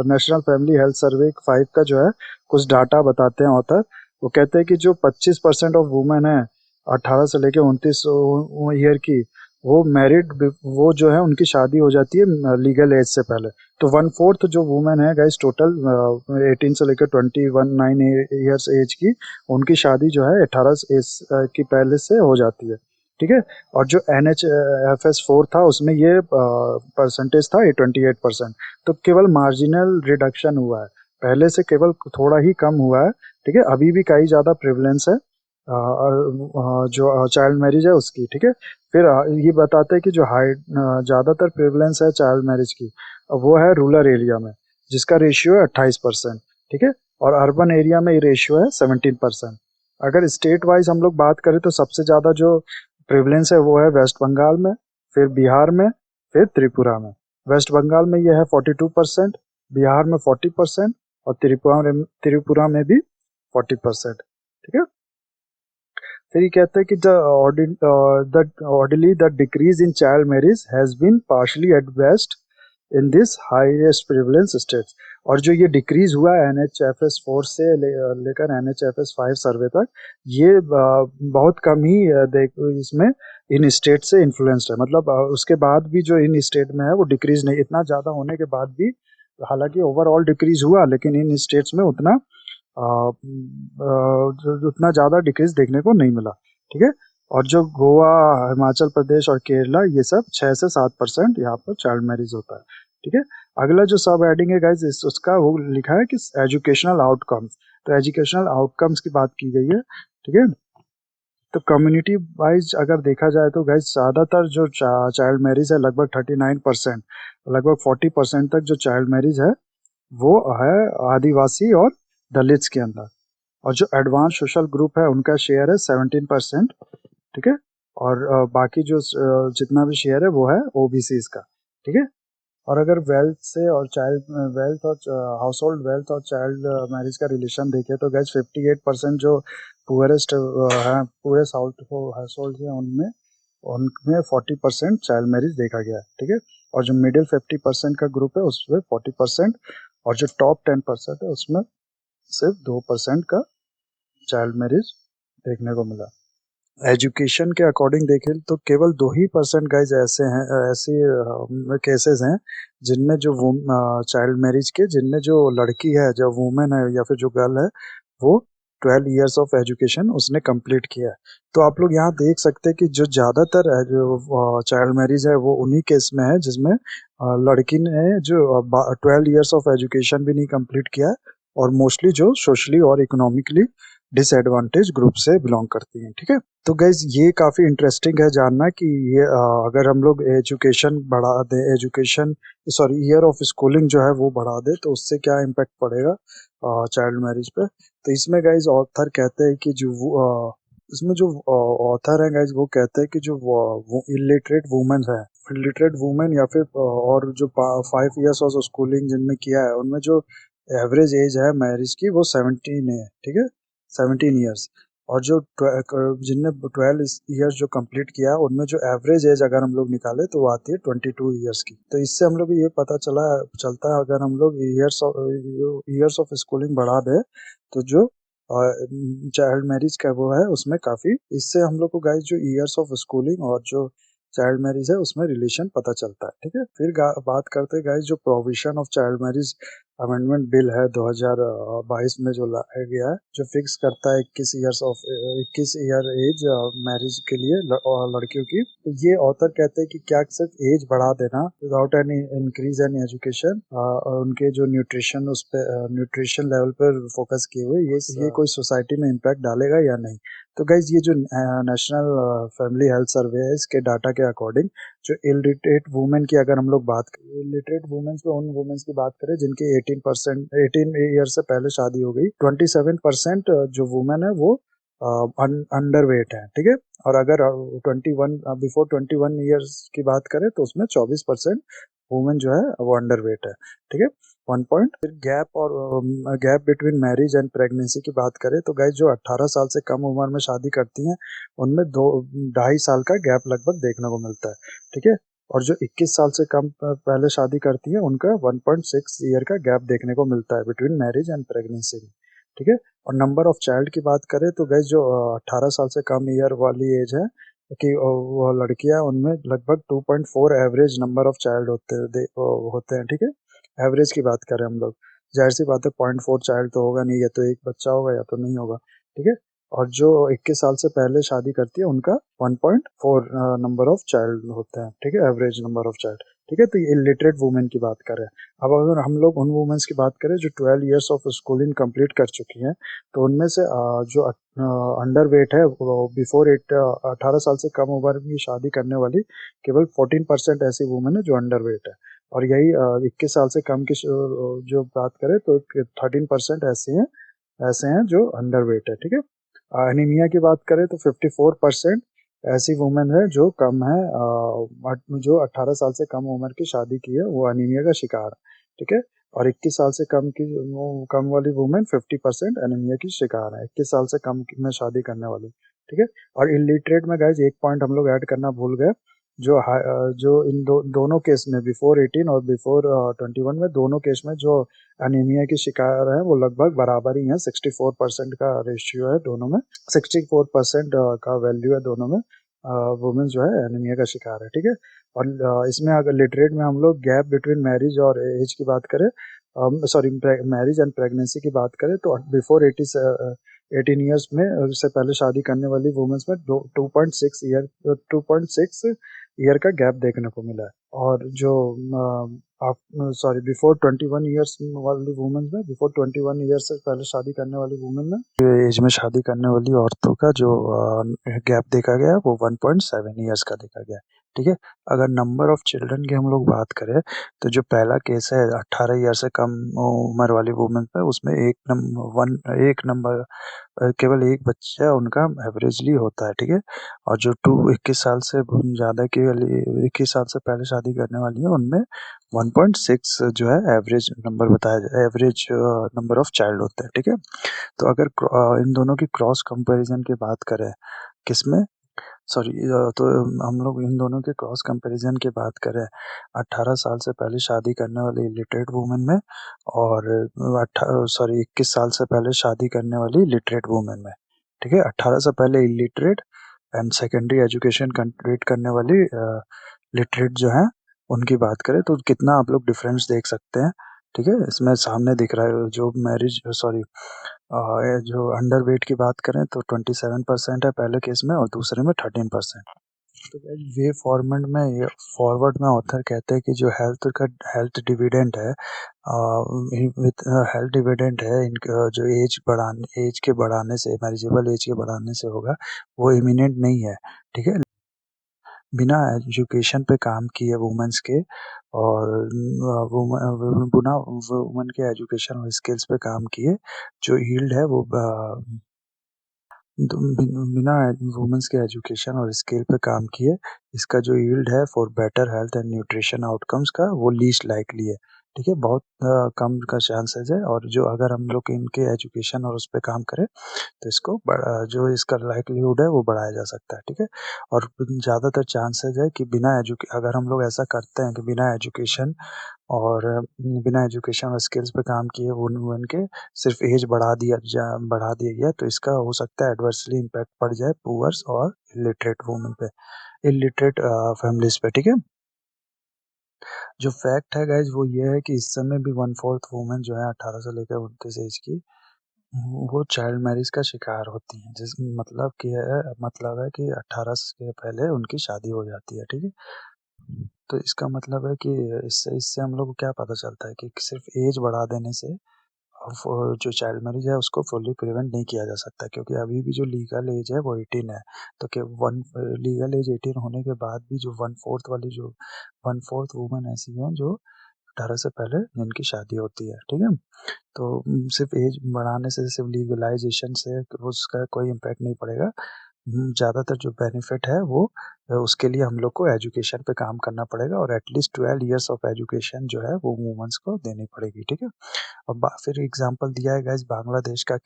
national family health survey 5 का जो है कुछ डाटा बताते हैं ऑथर। वो कहते हैं कि जो 25% ऑफ वुमेन है 18 से लेके 29 ईयर की, वो मैरिड, वो जो है उनकी शादी हो जाती है लीगल एज से पहले। तो 1/4 जो वुमेन है गाइज टोटल 18 से लेकर 9 ईयर्स एज की, उनकी शादी जो है 18 एज की पहले से हो जाती है, ठीक है। और जो NHFS4 था उसमें ये परसेंटेज था 28%। तो केवल मार्जिनल रिडक्शन हुआ है, पहले से केवल थोड़ा ही कम हुआ है, ठीक है। अभी भी कई ज़्यादा प्रिवलेंस है जो चाइल्ड मैरिज है उसकी, ठीक है। फिर ये बताते हैं कि जो ज़्यादातर प्रिवलेंस है चाइल्ड मैरिज की वो है रूरल एरिया में, जिसका रेशियो है 28%, ठीक है। और अर्बन एरिया में ये रेशियो है 17%। अगर स्टेट वाइज हम लोग बात करें तो सबसे ज़्यादा जो प्रिवलेंस है वो है वेस्ट बंगाल में, फिर बिहार में, फिर त्रिपुरा में। वेस्ट बंगाल में ये है 42%, बिहार में 40% और त्रिपुरा में भी 40%, ठीक है। फिर ये कहते हैं कि the decrease in child marriage has been partially addressed in this highest prevalence states. और जो ये डिक्रीज हुआ है NHFS4 से लेकर NHFS5 सर्वे तक, ये बहुत कम ही इसमें इन स्टेट से इन्फ्लुएंस्ड है। मतलब उसके बाद भी जो इन स्टेट में है वो डिक्रीज नहीं, इतना ज़्यादा होने के बाद भी, हालांकि ओवरऑल डिक्रीज हुआ, लेकिन इन स्टेट्स में उतना उतना ज़्यादा डिक्रीज देखने को नहीं मिला, ठीक है। और जो गोवा, हिमाचल प्रदेश और केरला, ये सब 6 से 7% यहाँ पर चाइल्ड मैरिज होता है, ठीक है। अगला जो सब हेडिंग है गाइज उसका वो लिखा है कि एजुकेशनल आउटकम्स। तो एजुकेशनल आउटकम्स की बात की गई है, ठीक है। तो कम्युनिटी वाइज अगर देखा जाए तो गाइज ज़्यादातर जो चाइल्ड मैरिज है लगभग 39%, लगभग 40% तक जो चाइल्ड मैरिज है वो है आदिवासी और दलित्स के अंदर। और जो एडवांस सोशल ग्रुप है उनका शेयर है 17%, ठीक है। और बाकी जो जितना भी शेयर है वो है OBCs का, ठीक है। और अगर वेल्थ से और चाइल्ड वेल्थ और हाउस होल्ड वेल्थ और चाइल्ड मैरिज का रिलेशन देखें तो गैस 58% जो पुअरेस्ट हैं, पूरे साउथ हाउस होल्ड हैं, उनमें उनमें 40% चाइल्ड मैरिज देखा गया है, ठीक है। और जो मिडिल 50% का ग्रुप है उसमें 40%, और जो टॉप 10% है उसमें सिर्फ 2% का चाइल्ड मैरिज देखने को मिला। एजुकेशन के अकॉर्डिंग देखें तो केवल 2% गाइज ऐसे हैं, ऐसे केसेस हैं जिनमें जो चाइल्ड मैरिज के, जिनमें जो लड़की है, जो वुमेन है या फिर जो गर्ल है, वो 12 इयर्स ऑफ एजुकेशन उसने कंप्लीट किया है। तो आप लोग यहाँ देख सकते हैं कि जो ज़्यादातर जो चाइल्ड मैरिज है वो उन्हीं केस में है जिसमें लड़की ने जो 12 इयर्स ऑफ एजुकेशन भी नहीं कंप्लीट किया है, और मोस्टली जो सोशली और इकोनॉमिकली डिसएडवांटेज ग्रुप से बिलोंग करती हैं, ठीक है। तो गाइज ये काफ़ी इंटरेस्टिंग है जानना कि ये अगर हम लोग एजुकेशन बढ़ा दें, education sorry year of schooling जो है वो बढ़ा दें तो उससे क्या इम्पैक्ट पड़ेगा चाइल्ड मैरिज पे। तो इसमें गाइज ऑथर कहते हैं कि इसमें जो ऑथर है गाइज वो कहते हैं कि जो इलिटरेट वुमेन है, इलिटरेट वुमेन या फिर और जो 5 इयर्स ऑफ स्कूलिंग जिनने किया है उनमें जो एवरेज एज है मैरिज की वो 17 है, ठीक है, 17 इयर्स। और जो जिनने 12 इयर्स जो कंप्लीट किया उनमें जो एवरेज एज अगर हम लोग निकाले तो वो आती है 22 इयर्स की। तो इससे हम लोग ये पता चलता है अगर हम लोग ईयर्स ऑफ स्कूलिंग बढ़ा दें तो जो चाइल्ड मैरिज का वो है उसमें काफ़ी, इससे हम लोग को गाइज जो ईयर्स ऑफ स्कूलिंग और जो चाइल्ड मैरिज है उसमें रिलेशन पता चलता है, ठीक है। फिर बात करते हैं गाइज जो provision of child marriage amendment bill है 2022 में जो लाया गया है, जो फिक्स करता है 21 ईयर एज मैरिज के लिए लड़कियों की। तो ये ऑथर कहते हैं कि क्या सिर्फ एज बढ़ा देना without any increase in education और उनके जो न्यूट्रिशन उस पे न्यूट्रिशन लेवल पर फोकस किए हुए ये कोई सोसाइटी में इम्पैक्ट डालेगा या नहीं। तो गाइज ये जो नेशनल फैमिली हेल्थ सर्वे है इसके डाटा के अकॉर्डिंग जो इलिटरेट वुमेन की अगर हम लोग बात करें, इलिटरेट वुमेन्स में उन वुमेन्स की बात करें जिनकी 18 ईयर से पहले शादी हो गई, 27% जो वुमेन है वो अंडर वेट है, ठीक है। और अगर 21 बिफोर 21 ईयर्स की बात करें तो उसमें 24% वुमेन जो है वो अंडर वेट है, ठीक है। 1 पॉइंट। फिर gap between marriage and pregnancy की बात करें तो गाइस जो 18 साल से कम उम्र में शादी करती हैं उनमें 2-2.5 साल का गैप लगभग देखने को मिलता है, ठीक है। और जो 21 साल से कम पहले शादी करती है उनका 1.6 ईयर का गैप देखने को मिलता है बिटवीन मैरिज एंड प्रेगनेंसी में, ठीक है। और नंबर ऑफ चाइल्ड की बात करें तो गाइस जो 18 साल से कम ईयर वाली एज है कि वो लड़कियां, उनमें लगभग 2.4 एवरेज नंबर ऑफ चाइल्ड होते हैं, ठीक है। एवरेज की बात करें हम लोग, जाहिर सी बात है 0.4 चाइल्ड तो होगा नहीं, या तो एक बच्चा होगा या तो नहीं होगा, ठीक है। और जो 21 साल से पहले शादी करती है उनका 1.4 नंबर ऑफ चाइल्ड होते हैं, ठीक है, एवरेज नंबर ऑफ चाइल्ड, ठीक है। तो ये इलिटरेट वुमेन की बात करें। अब अगर हम लोग उन वुमेन्स की बात करें जो 12 इयर्स ऑफ स्कूलिंग कंप्लीट कर चुकी हैं तो उनमें से जो अंडर वेट है बिफोर 18 साल से कम उम्र की शादी करने वाली केवल 14% ऐसी वुमेन है जो अंडर वेट है। और यही 21 साल से कम की जो बात करें तो 13% ऐसे हैं जो अंडर वेट है, ठीक है। एनीमिया की बात करें तो 54% ऐसी वुमेन है जो कम है जो 18 साल से कम उम्र की शादी की है वो एनीमिया का शिकार है, ठीक है। और 21 साल से कम वाली वुमेन 50% एनीमिया की शिकार है, 21 साल से कम में शादी करने वाली, ठीक है। और इलिटरेट में गाइज एक पॉइंट हम लोग ऐड करना भूल गए, जो इन दोनों केस में बिफोर 18 और बिफोर 21 में दोनों केस में जो एनीमिया की शिकार है वो लगभग बराबर ही है, 64% का रेशियो है दोनों में, 64% का वैल्यू है दोनों में, वुमेन जो है एनीमिया का शिकार है, ठीक है। और इसमें अगर लिटरेट में हम लोग गैप बिटवीन मैरिज और एज की बात करें, सॉरी मैरिज एंड प्रेगनेंसी की बात करें तो बिफोर 18 ईयर्स में उससे पहले शादी करने वाली वुमेन्स में 2.6 ईयर का गैप देखने को मिला है। और जो बिफोर 21 ईयर्स वाली वुमेन में, बिफोर 21 ईयर्स से पहले शादी करने वाली वुमेन में एज में शादी करने वाली औरतों का जो गैप देखा गया वो 1.7 ईयर्स का देखा गया। ठीक है। अगर नंबर ऑफ चिल्ड्रन की हम लोग बात करें तो जो पहला केस है 18 ईयर से कम उम्र वाली वुमेन पे, उसमें एक नंबर केवल एक बच्चा उनका एवरेजली होता है, ठीक है। और जो 21 साल से ज़्यादा की वाली 21 साल से पहले शादी करने वाली है उनमें 1.6 जो है average number average number of child होते हैं, ठीक है। तो अगर इन दोनों की क्रॉस कंपैरिजन की बात करें किसमें सॉरी तो हम लोग इन दोनों के क्रॉस कंपैरिजन की बात करें 18 साल से पहले शादी करने वाली इलिटरेट वुमेन में और 21 साल से पहले शादी करने वाली लिटरेट वुमेन में, ठीक है। 18 से पहले illiterate and secondary education complete करने वाली लिटरेट जो है उनकी बात करें तो कितना आप लोग डिफरेंस देख सकते हैं, ठीक है। इसमें सामने दिख रहा है जो जो अंडर वेट की बात करें तो 27% है पहले केस में और दूसरे में 13%। तो वे फॉरवर्ड में ऑथर कहते हैं कि जो हेल्थ डिविडेंड है विद हेल्थ डिविडेंड है जो एज के बढ़ाने से मैरिजेबल एज के बढ़ाने से होगा वो इमिनेंट नहीं है, ठीक है। बिना एजुकेशन पे काम किए वुमेन्स के और बिना वुमेन के एजुकेशन और स्किल्स पे काम किए जो यील्ड है वो बिना वुमेन्स के एजुकेशन और स्किल पे काम किए इसका जो यील्ड है for better health and nutrition outcomes का वो लीस्ट लाइकली है, ठीक है। बहुत कम का चांसेस है और जो अगर हम लोग इनके एजुकेशन और उस पर काम करें तो इसको जो इसका लाइक्लीहुड है वो बढ़ाया जा सकता है, ठीक है। और ज़्यादातर चांसेस है कि अगर हम लोग ऐसा करते हैं कि बिना एजुकेशन और स्किल्स पे काम किए वुमेन के सिर्फ एज बढ़ा दिया गया तो इसका हो सकता है एडवर्सली इम्पैक्ट पड़ जाए पुअर्स और इलिटरेट वुमेन पे, इलिटरेट फैमिलीज पे, ठीक है। जो फैक्ट है गाइज वो ये है कि इस समय भी 1/4 वुमेन जो है 18 से लेकर 29 एज की वो चाइल्ड मैरिज का शिकार होती हैं, मतलब है कि 18 से पहले उनकी शादी हो जाती है, ठीक है। तो इसका मतलब है कि इससे हम लोग को क्या पता चलता है कि सिर्फ एज बढ़ा देने से जो चाइल्ड मैरिज है उसको फुल्ली प्रिवेंट नहीं किया जा सकता क्योंकि अभी भी जो लीगल एज है वो 18 है। तो लीगल एज 18 होने के बाद भी जो 1/4 वुमेन ऐसी हैं जो 18 से पहले जिनकी शादी होती है, ठीक है। तो सिर्फ एज बढ़ाने से सिर्फ लीगलाइजेशन से उसका कोई इम्पैक्ट नहीं पड़ेगा। ज़्यादातर जो बेनिफिट है वो उसके लिए हम लोग को एजुकेशन पे काम करना पड़ेगा और एटलीस्ट 12 इयर्स ऑफ एजुकेशन जो है वो वुमेन्स को देनी पड़ेगी, ठीक है। और फिर एग्जांपल दिया है गाइस बांग्लादेश के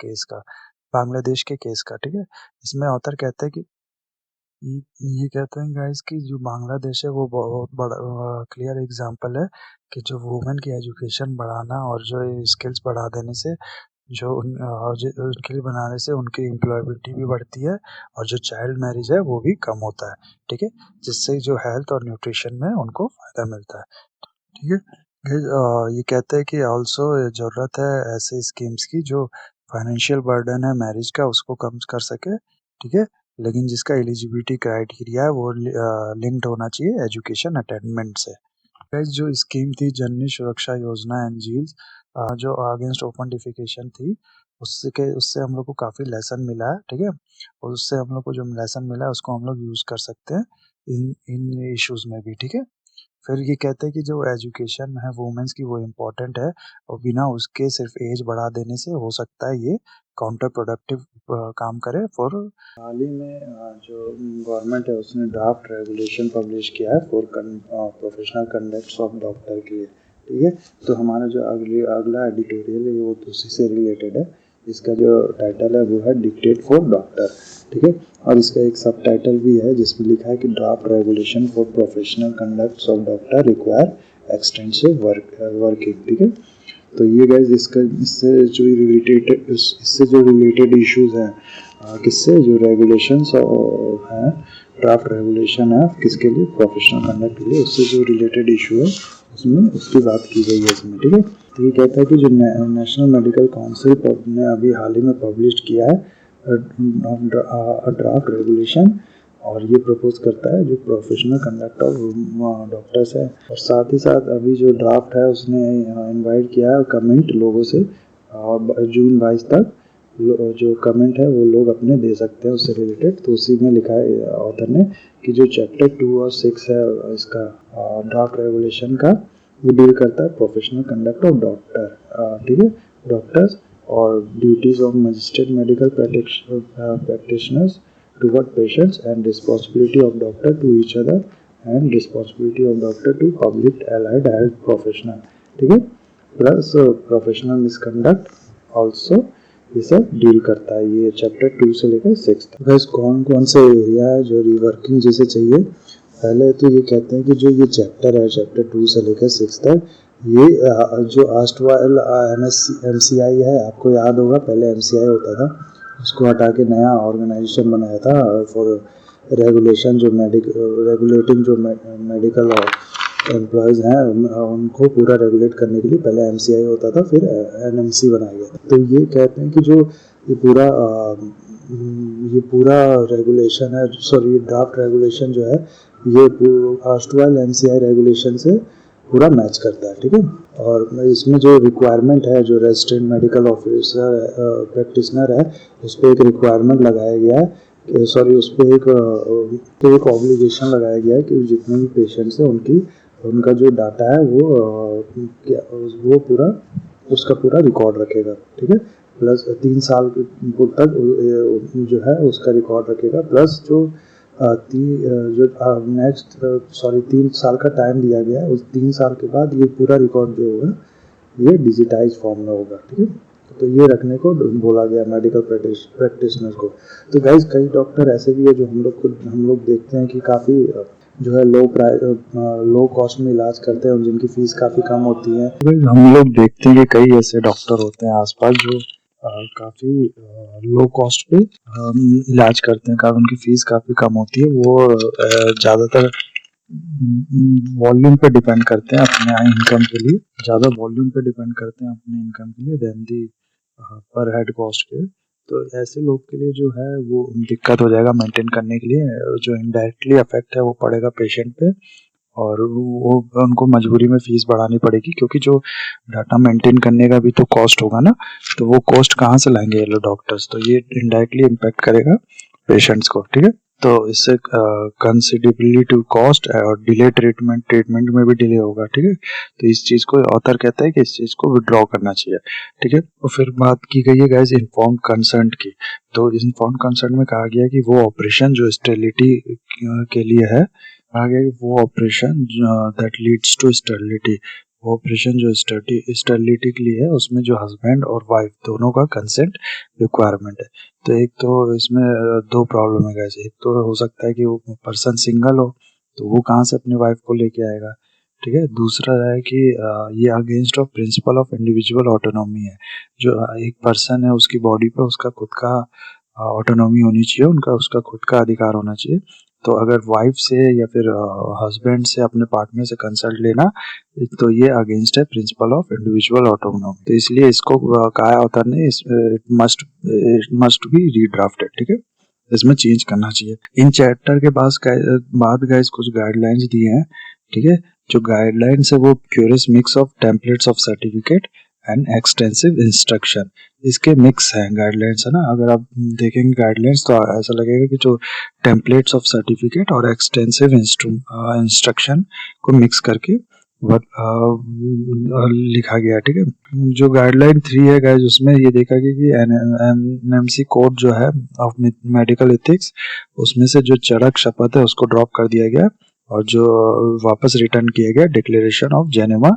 केस का, ठीक है। इसमें ऑथर कहते हैं कि ये कहते हैं गाइस कि जो बांग्लादेश है वो बहुत बड़ा क्लियर एग्जांपल है कि जो वुमेन की एजुकेशन बढ़ाना और जो स्किल्स बढ़ा देने से उनके लिए बनाने से उनकी एम्प्लॉयबिलिटी भी बढ़ती है और जो चाइल्ड मैरिज है वो भी कम होता है, ठीक है। जिससे जो हेल्थ और न्यूट्रिशन में उनको फ़ायदा मिलता है, ठीक है। ये कहते हैं कि ऑल्सो ज़रूरत है ऐसे स्कीम्स की जो फाइनेंशियल बर्डन है मैरिज का उसको कम कर सके, ठीक है। लेकिन जिसका एलिजिबिलिटी क्राइटेरिया है वो लिंक्ड होना चाहिए एजुकेशन अटेनमेंट से। गाइस जो स्कीम थी जननी सुरक्षा योजना एनजीएल्स जो अगेंस्ट ओपन डिफिकेशन थी उससे हम लोग को काफ़ी लेसन मिला है, ठीक है। और उससे हम लोग को जो लेसन मिला है उसको हम लोग यूज़ कर सकते हैं इन इश्यूज़ में भी, ठीक है। फिर ये कहते हैं कि जो एजुकेशन है वुमेन्स की वो इम्पोर्टेंट है और बिना उसके सिर्फ एज बढ़ा देने से हो सकता है ये काउंटर प्रोडक्टिव काम करे फॉर हाल ही में जो गवर्नमेंट है उसने ड्राफ्ट रेगुलेशन पब्लिश किया है for professional conducts of doctor के लिए, ठीक है। तो हमारा जो अगला एडिटोरियल है वो उसी से रिलेटेड है। इसका जो टाइटल है वो है डिक्टेट फॉर डॉक्टर, ठीक है। और इसका एक सब टाइटल भी है जिसमें लिखा है कि draft regulation for professional conducts of doctor require extensive working, ठीक है। तो ये गाइस इससे जो रिलेटेड इश्यूज हैं किससे जो रेगुलेशंस हैं ड्राफ्ट रेगुलेशन है किसके लिए प्रोफेशनल कंडक्ट के लिए उससे जो रिलेटेड इशू है उसमें उसकी बात की गई है इसमें, ठीक है। तो ये कहता है कि जो नेशनल मेडिकल काउंसिल ने अभी हाल ही में पब्लिश किया है ड्राफ्ट रेगुलेशन और ये प्रपोज करता है जो प्रोफेशनल कंडक्ट ऑफ डॉक्टर्स है। और साथ ही साथ अभी जो ड्राफ्ट है उसने इनवाइट किया है कमेंट लोगों से जून 22 तक जो कमेंट है वो लोग अपने दे सकते हैं उससे रिलेटेड। तो उसी में लिखा है ऑथर ने कि जो चैप्टर 2 और 6 है इसका ड्राफ्ट रेगुलेशन का, वो डील करता है प्रोफेशनल कंडक्ट ऑफ डॉक्टर, ठीक है, डॉक्टर्स, और duties of magistrate medical practitioners toward patients and responsibility of doctor to each other and responsibility of doctor to public allied health professional, ठीक है, plus professional misconduct also ये सब deal करता है। ये चैप्टर 2 से लेकर 6 तक। गाइस कौन कौन से एरिया है जो रिवर्किंग जैसे चाहिए, पहले तो ये कहते हैं कि जो ये चैप्टर है चैप्टर 2 से लेकर 6 तक, ये जो आस्टवाल MCI है, आपको याद होगा पहले MCI होता था, उसको हटा के नया ऑर्गेनाइजेशन बनाया था फॉर रेगुलेशन, जो रेगुलेटिंग जो मेडिकल एम्प्लॉयज़ हैं उनको पूरा रेगुलेट करने के लिए पहले MCI होता था, फिर NMC बनाया गया था। तो ये कहते हैं कि जो ये पूरा रेगुलेशन है, सॉरी ड्राफ्ट रेगुलेशन जो है, ये आस्टवाल MCI रेगुलेशन से पूरा मैच करता है, ठीक है। और इसमें जो रिक्वायरमेंट है, जो रेजिडेंट मेडिकल ऑफिसर प्रैक्टिशनर है, उस पर एक रिक्वायरमेंट लगाया गया है, सॉरी उस पर एक ऑब्लिगेशन लगाया गया है कि जितने भी पेशेंट्स हैं उनका जो डाटा है वो पूरा उसका पूरा रिकॉर्ड रखेगा, ठीक है। प्लस 3 साल तक जो है उसका रिकॉर्ड रखेगा, प्लस जो नेक्स्ट 3 साल का टाइम दिया गया है, उस 3 साल के बाद ये पूरा रिकॉर्ड जो होगा ये डिजिटाइज फॉर्म में होगा, ठीक है। तो ये रखने को बोला गया मेडिकल प्रैक्टिशनर को। तो गाइज कई डॉक्टर ऐसे भी है जो हम लोग देखते हैं कि काफ़ी जो है लो कॉस्ट में इलाज करते हैं और जिनकी फीस काफ़ी कम होती है। हम लोग देखते हैं कि कई ऐसे डॉक्टर होते हैं आसपास जो काफ़ी लो कॉस्ट पे इलाज करते हैं, कारण उनकी फीस काफ़ी कम होती है। वो ज़्यादातर वॉल्यूम पे डिपेंड करते हैं अपने इनकम के लिए, ज़्यादा वॉल्यूम पे डिपेंड करते हैं अपने इनकम के लिए देन दी पर हेड कॉस्ट पे। तो ऐसे लोग के लिए जो है वो दिक्कत हो जाएगा मेंटेन करने के लिए, जो इनडायरेक्टली अफेक्ट है वो पड़ेगा पेशेंट पे, और वो उनको मजबूरी में फीस बढ़ानी पड़ेगी, क्योंकि जो डाटा मेंटेन करने का भी तो कॉस्ट होगा ना, तो वो कॉस्ट कहाँ से लाएंगे ये लोग डॉक्टर्स, तो ये इनडायरेक्टली इम्पैक्ट करेगा पेशेंट्स को, ठीक है। तो इससे कंसिडरेबली टू कॉस्ट और डिले ट्रीटमेंट में भी डिले होगा, ठीक है। तो इस चीज़ को ऑथर कहता है कि इस चीज़ को विड्रॉ करना चाहिए, ठीक है। और फिर बात की गई है गाइस इन्फॉर्म्ड कंसेंट की। तो इस इन्फॉर्म्ड कंसेंट में कहा गया कि वो ऑपरेशन जो स्टेरिलिटी के लिए है, कहा गया कि वो operation that leads to sterility, वो ऑपरेशन जो स्टेरिलिटी के लिए है उसमें जो हस्बैंड और वाइफ दोनों का कंसेंट रिक्वायरमेंट है। तो एक तो इसमें 2 प्रॉब्लम है गाइस, एक तो हो सकता है कि वो पर्सन सिंगल हो, तो वो कहाँ से अपनी वाइफ को लेके आएगा, ठीक है। दूसरा है कि ये against of principle of individual autonomy है, जो एक पर्सन है उसकी बॉडी पे उसका खुद का ऑटोनॉमी होनी चाहिए, उसका खुद का अधिकार होना चाहिए। तो अगर वाइफ से या फिर हस्बैंड से अपने पार्टनर से कंसल्ट लेना, तो ये अगेंस्ट है प्रिंसिपल ऑफ इंडिविजुअल ऑटोनॉमी। तो इसलिए इसको कहा है ऑथर ने, इट मस्ट बी रीड्राफ्टेड, ठीक है, इसमें चेंज करना चाहिए। इन चैप्टर के बाद गाइस कुछ गाइडलाइंस दिए हैं, ठीक है। जो गाइडलाइंस है वो curious mix of templates of certificate and extensive instruction, इसके मिक्स हैं गाइडलाइंस, है ना। अगर आप देखेंगे गाइडलाइंस तो ऐसा लगेगा कि जो टेम्पलेट्स ऑफ सर्टिफिकेट और एक्सटेंसिव इंस्ट्रक्शन को मिक्स करके लिखा गया, ठीक है। जो गाइडलाइन 3 है गाइस उसमें ये देखा गया कि NMC कोड जो है ऑफ मेडिकल एथिक्स, उसमें से जो चरक शपथ है उसको ड्रॉप कर दिया गया और जो वापस रिटर्न किया गया डिक्लेरेशन ऑफ जेनेवा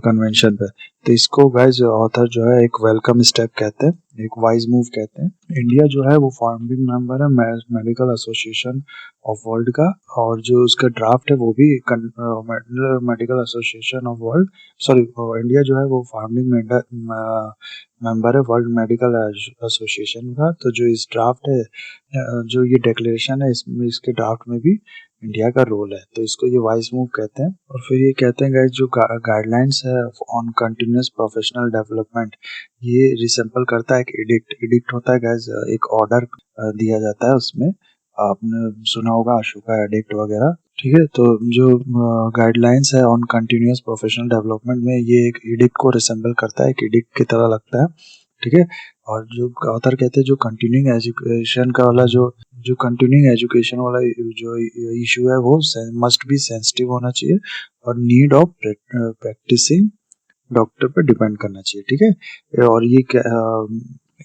कन्वेंशन पे। तो इसको गाइस ऑथर जो है एक वेलकम स्टेप कहते हैं, एक वाइज मूव कहते हैं। इंडिया जो है वो फाउंडिंग मेंबर है मेडिकल एसोसिएशन ऑफ वर्ल्ड का, और जो उसका ड्राफ्ट है वो भी medical association of world, sorry India जो है वो फाउंडिंग मेंबर है वर्ल्ड मेडिकल एसोसिएशन का। तो जो इस ड्राफ्ट है, जो ये डिक्लेरेशन है, इसके ड्राफ्ट में भी इंडिया का रोल है, तो इसको ये वाइज मूव कहते हैं। और फिर ये कहते हैं गाइस जो गाइडलाइंस है ऑन कंटिन्यूअस प्रोफेशनल डेवलपमेंट, ये रिसेंबल करता है एक एडिक्ट होता है गाइस, एक ऑर्डर दिया जाता है, उसमें आपने सुना होगा अशोका एडिक्ट वगैरह, ठीक है। तो जो गाइडलाइंस है ऑन कंटिन्यूअस प्रोफेशनल डेवलपमेंट में, ये एक एडिक्ट को रिसेंबल करता है, एक एडिक्ट की तरह लगता है, ठीक है। और जो ऑथर कहते हैं जो कंटिन्यूइंग एजुकेशन का वाला जो कंटिन्यूइंग एजुकेशन वाला जो इशू है वो मस्ट बी सेंसिटिव होना चाहिए और नीड ऑफ प्रैक्टिसिंग डॉक्टर पे डिपेंड करना चाहिए, ठीक है। और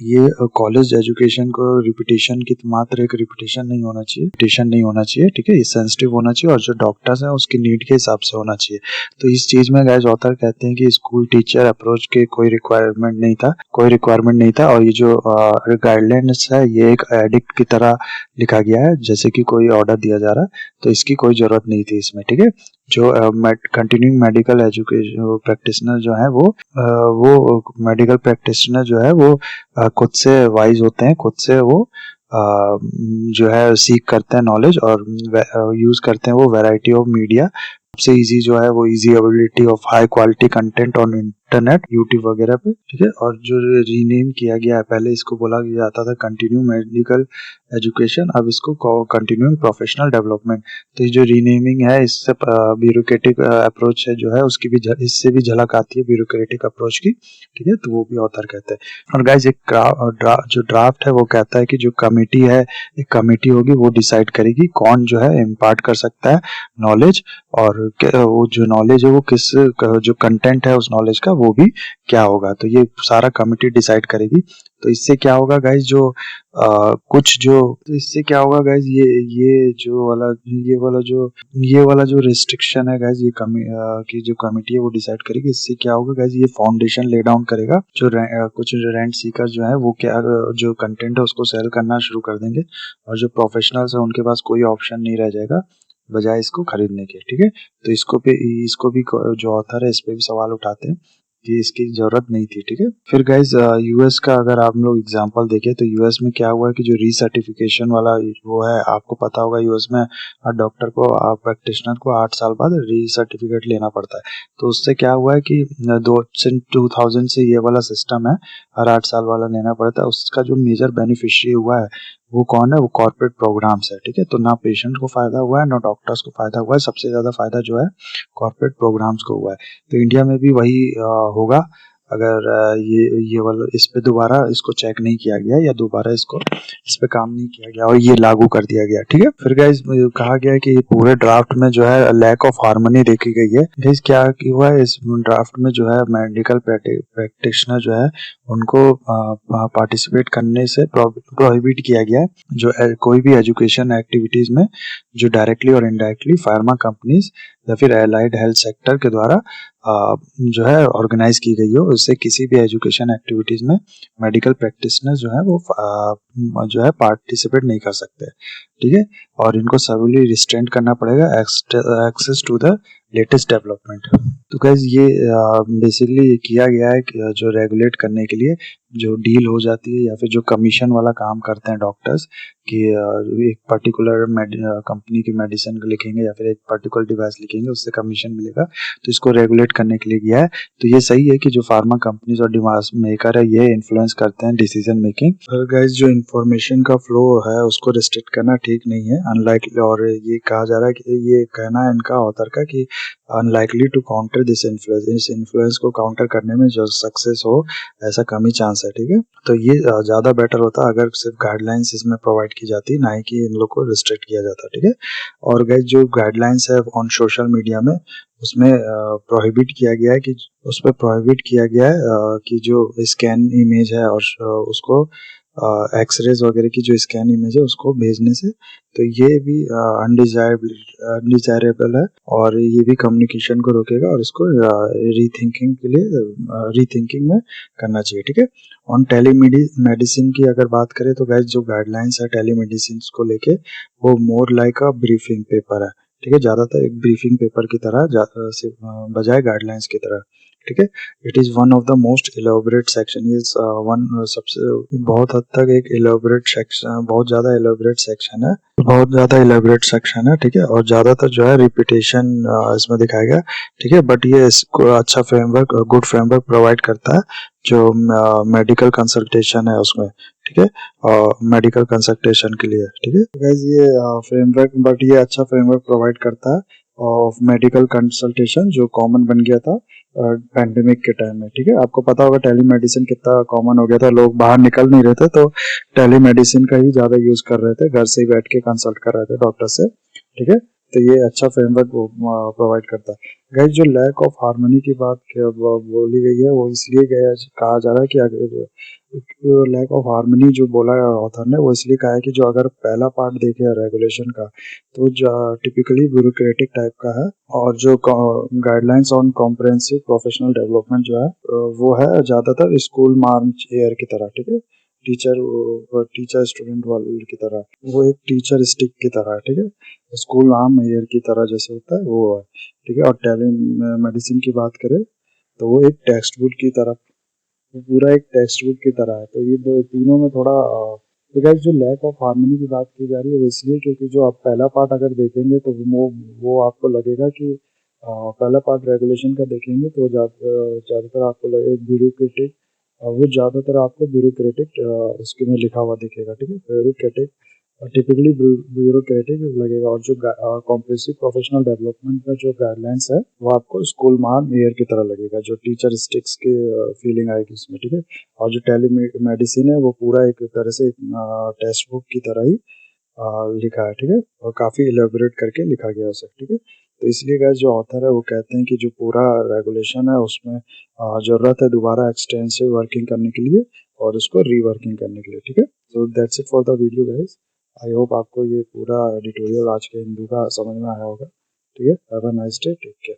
ये कॉलेज एजुकेशन को रिपीटेशन की मात्र एक रिपीटेशन नहीं होना चाहिए, ठीक है। ये सेंसिटिव होना चाहिए और जो डॉक्टर्स हैं उसकी नीड के हिसाब से होना चाहिए। तो इस चीज में गाइस ऑथर कहते हैं कि स्कूल टीचर अप्रोच के कोई रिक्वायरमेंट नहीं था और ये जो गाइडलाइंस है ये एक एडिक्ट की तरह लिखा गया है, जैसे कि कोई ऑर्डर दिया जा रहा है, तो इसकी कोई जरूरत नहीं थी इसमें, ठीक है। जो कंटिन्यूइंग मेडिकल एजुकेशन प्रैक्टिशनर जो है वो मेडिकल प्रैक्टिशनर जो है वो खुद से वाइज होते हैं, खुद से वो जो है सीख करते हैं नॉलेज और यूज करते हैं वो वैरायटी ऑफ मीडिया। सबसे इजी जो है वो easy availability of high quality content on internet, YouTube वगैरह पे, ठीक है। और जो रीनेम किया गया है, पहले इसको बोला जाता था कंटिन्यू मेडिकल एजुकेशन, अब इसको कंटिन्यूइंग प्रोफेशनल डेवलपमेंट। तो ये जो रीनेमिंग है इससे ब्यूरोक्रेटिक अप्रोच है जो है उसकी भी इससे भी झलक आती है ब्यूरोक्रेटिक अप्रोच की, ठीक है। तो वो भी ऑथर कहते हैं। और गाइस एक जो ड्राफ्ट है वो कहता है कि जो कमेटी है, एक कमेटी होगी वो डिसाइड करेगी कौन जो है इम्पार्ट कर सकता है नॉलेज, और वो जो नॉलेज है वो किस जो कंटेंट है उस नॉलेज का वो भी क्या होगा। तो ये सारा कमेटी डिसाइड करेगी। तो इससे क्या होगा गाइस इससे क्या होगा गाइस ये वाला जो रिस्ट्रिक्शन है गाइस, की जो कमेटी है वो डिसाइड करेगी। इससे क्या होगा गाइस, ये फाउंडेशन ले डाउन करेगा। कुछ रेंट सीकर जो है वो क्या जो कंटेंट है उसको सेल करना शुरू कर देंगे और जो प्रोफेशनल्स है उनके पास कोई ऑप्शन नहीं रह जाएगा बजाय इसको खरीदने के, ठीक है। तो इसको भी जो ऑथर है इस पे भी सवाल उठाते हैं कि इसकी जरूरत नहीं थी, ठीक है। फिर गाइज यूएस का अगर आप लोग एग्जांपल देखें तो यूएस में क्या हुआ है कि जो रीसर्टिफिकेशन वाला वो है, आपको पता होगा यूएस में डॉक्टर को प्रैक्टिशनर को 8 साल बाद रीसर्टिफिकेट लेना पड़ता है। तो उससे क्या हुआ है कि 2000 से ये वाला सिस्टम है, हर 8 साल वाला लेना पड़ता है। उसका जो मेजर बेनिफिशियरी हुआ है वो कौन है, वो कॉर्पोरेट प्रोग्राम्स है, ठीक है। तो ना पेशेंट को फायदा हुआ है ना डॉक्टर्स को फायदा हुआ है, सबसे ज्यादा फायदा जो है कॉर्पोरेट प्रोग्राम्स को हुआ है। तो इंडिया में भी वही होगा अगर ये वाला इस पे दोबारा इसको चेक नहीं किया गया या दोबारा इस पे काम नहीं किया गया और ये लागू कर दिया गया, ठीक है। फिर गाइस कहा गया है कि पूरे ड्राफ्ट में जो है लैक ऑफ हार्मनी देखी गई है। गाइस क्या हुआ है इस ड्राफ्ट में जो है मेडिकल प्रैक्टिशनर जो है उनको पार्टिसिपेट करने से प्रोहिबिट किया गया है, जो कोई भी एजुकेशन एक्टिविटीज में जो डायरेक्टली और इनडायरेक्टली फार्मा कंपनीज या फिर एलाइड हेल्थ सेक्टर के द्वारा जो है ऑर्गेनाइज की गई हो, उससे किसी भी एजुकेशन एक्टिविटीज में मेडिकल प्रैक्टिशनर जो है वो जो है पार्टिसिपेट नहीं कर सकते, ठीक है। और इनको सर्वली रिस्ट्रेंट करना पड़ेगा access to the latest development. तो गाइस ये बेसिकली किया गया है कि जो रेगुलेट करने के लिए जो डील हो जाती है या फिर जो कमीशन वाला काम करते हैं डॉक्टर्स कि एक पर्टिकुलर कंपनी की मेडिसिन लिखेंगे या फिर एक पर्टिकुलर डिवाइस लिखेंगे उससे कमीशन मिलेगा, तो इसको रेगुलेट करने के लिए किया है। तो ये सही है कि जो फार्मा कंपनीज और डिवाइस मेकर है ये इन्फ्लुएंस करते हैं डिसीजन मेकिंग। गाइस जो इंफॉर्मेशन का फ्लो है उसको रिस्ट्रिक्ट करना ठीक नहीं है, अनलाइकली। और ये कहा जा रहा है कि ये कहना है इनका ऑथर का कि unlikely to counter this influence, इस इन्फ्लुएंस को काउंटर करने में जो सक्सेस हो ऐसा कम ही चांस है, ठीक है। तो ये ज्यादा बेटर होता अगर सिर्फ गाइडलाइंस इसमें प्रोवाइड की जाती, ना ही कि इन लोग को रिस्ट्रिक्ट किया जाता, ठीक है। और गाइस जो गाइडलाइंस है ऑन सोशल मीडिया में उसमें प्रोहिबिट किया गया है कि जो स्कैन इमेज है और उसको एक्सरेज वगैरह की जो स्कैन इमेज है उसको भेजने से, तो ये भी अनडिजायरेबल है और ये भी कम्युनिकेशन को रोकेगा और इसको रीथिंकिंग में करना चाहिए, ठीक है। ऑन टेलीमेडिसिन की अगर बात करें तो गाइस जो गाइडलाइंस है टेलीमेडिसिन को लेके वो मोर लाइक अ ब्रीफिंग पेपर है, ठीक है। ज्यादातर एक ब्रीफिंग पेपर की तरह बजाय गाइडलाइंस की तरह, ठीक है। It is one of the most elaborate section, ये सबसे बहुत हद तक एक इलेबोरेट सेक्शन, बहुत ज्यादा इलेबोरेट सेक्शन है, ठीक है। और ज्यादातर जो है रिपीटेशन इसमें दिखाया गया, ठीक है। बट ये इसको अच्छा फ्रेमवर्क, गुड फ्रेमवर्क प्रोवाइड करता है जो मेडिकल कंसल्टेशन है उसमें, ठीक है। मेडिकल कंसल्टेशन के लिए, ठीक है गाइस ये फ्रेमवर्क, बट ये अच्छा फ्रेमवर्क प्रोवाइड करता है ऑफ मेडिकल कंसल्टेशन जो कॉमन बन गया था पैंडेमिक के टाइम में। ठीक है, आपको पता होगा टेलीमेडिसिन कितना कॉमन हो गया था, लोग बाहर निकल नहीं रहे थे तो टेलीमेडिसिन का ही ज़्यादा यूज़ कर रहे थे, घर से ही बैठ के कंसल्ट कर रहे थे डॉक्टर से। ठीक है, तो ये अच्छा फ्रेमवर्क प्रोवाइड करता है। गाइस, जो लैक ऑफ हार्मनी की बात बोली गई है वो इसलिए कहा जा रहा है कि अगर लैक ऑफ हार्मनी जो बोला है ऑथर ने, वो इसलिए कहा है कि जो अगर पहला पार्ट देखे रेगुलेशन का तो टिपिकली ब्यूरोक्रेटिक टाइप का है, और जो guidelines on comprehensive professional development जो है वो है ज़्यादातर स्कूल मार्च एयर की तरह। ठीक है, टीचर स्टूडेंट वाले की तरह, वो एक टीचर स्टिक की तरह है। ठीक है, स्कूल आर्म एयर की तरह जैसे होता है वो है। ठीक है, और टेली मेडिसिन की बात करें तो वो एक टेक्स्ट बुक की तरह, वो पूरा एक टेक्स्ट बुक की तरह है। तो ये दो तीनों में थोड़ा तो गाइस, जो लैक ऑफ हार्मनी की बात की जा रही है वो इसलिए क्योंकि जो आप पहला पार्ट अगर देखेंगे तो वो आपको लगेगा कि पहला पार्ट रेगुलेशन का देखेंगे तो ज़्यादातर आपको लगेगा ब्यूरोक्रेटिक, वो ज़्यादातर आपको ब्यूरोक्रेटिक उसके में लिखा हुआ दिखेगा। ठीक है, ब्यूरोक्रेटिक टिपिकली ब्यूरोक्रेटिक लगेगा, और जो कॉम्प्रिहेंसिव प्रोफेशनल डेवलपमेंट का जो गाइडलाइंस है वो आपको स्कूल मार्म एयर की तरह लगेगा, जो टीचर स्टिक्स की फीलिंग आएगी इसमें। ठीक है, और जो टेली मेडिसिन है वो पूरा एक तरह से टेक्स्ट बुक की तरह ही लिखा है। ठीक है, और काफ़ी इलेबोरेट करके लिखा गया है उसे। ठीक है, तो इसलिए गाइस जो ऑथर है वो कहते हैं कि जो पूरा रेगुलेशन है उसमें ज़रूरत है दोबारा एक्सटेंसिव वर्किंग करने के लिए और उसको रीवर्किंग करने के लिए। ठीक है, so that's it for the video guys. I hope आपको ये पूरा एडिटोरियल आज के हिंदू का समझ में आया होगा। ठीक है, have a nice day, take care.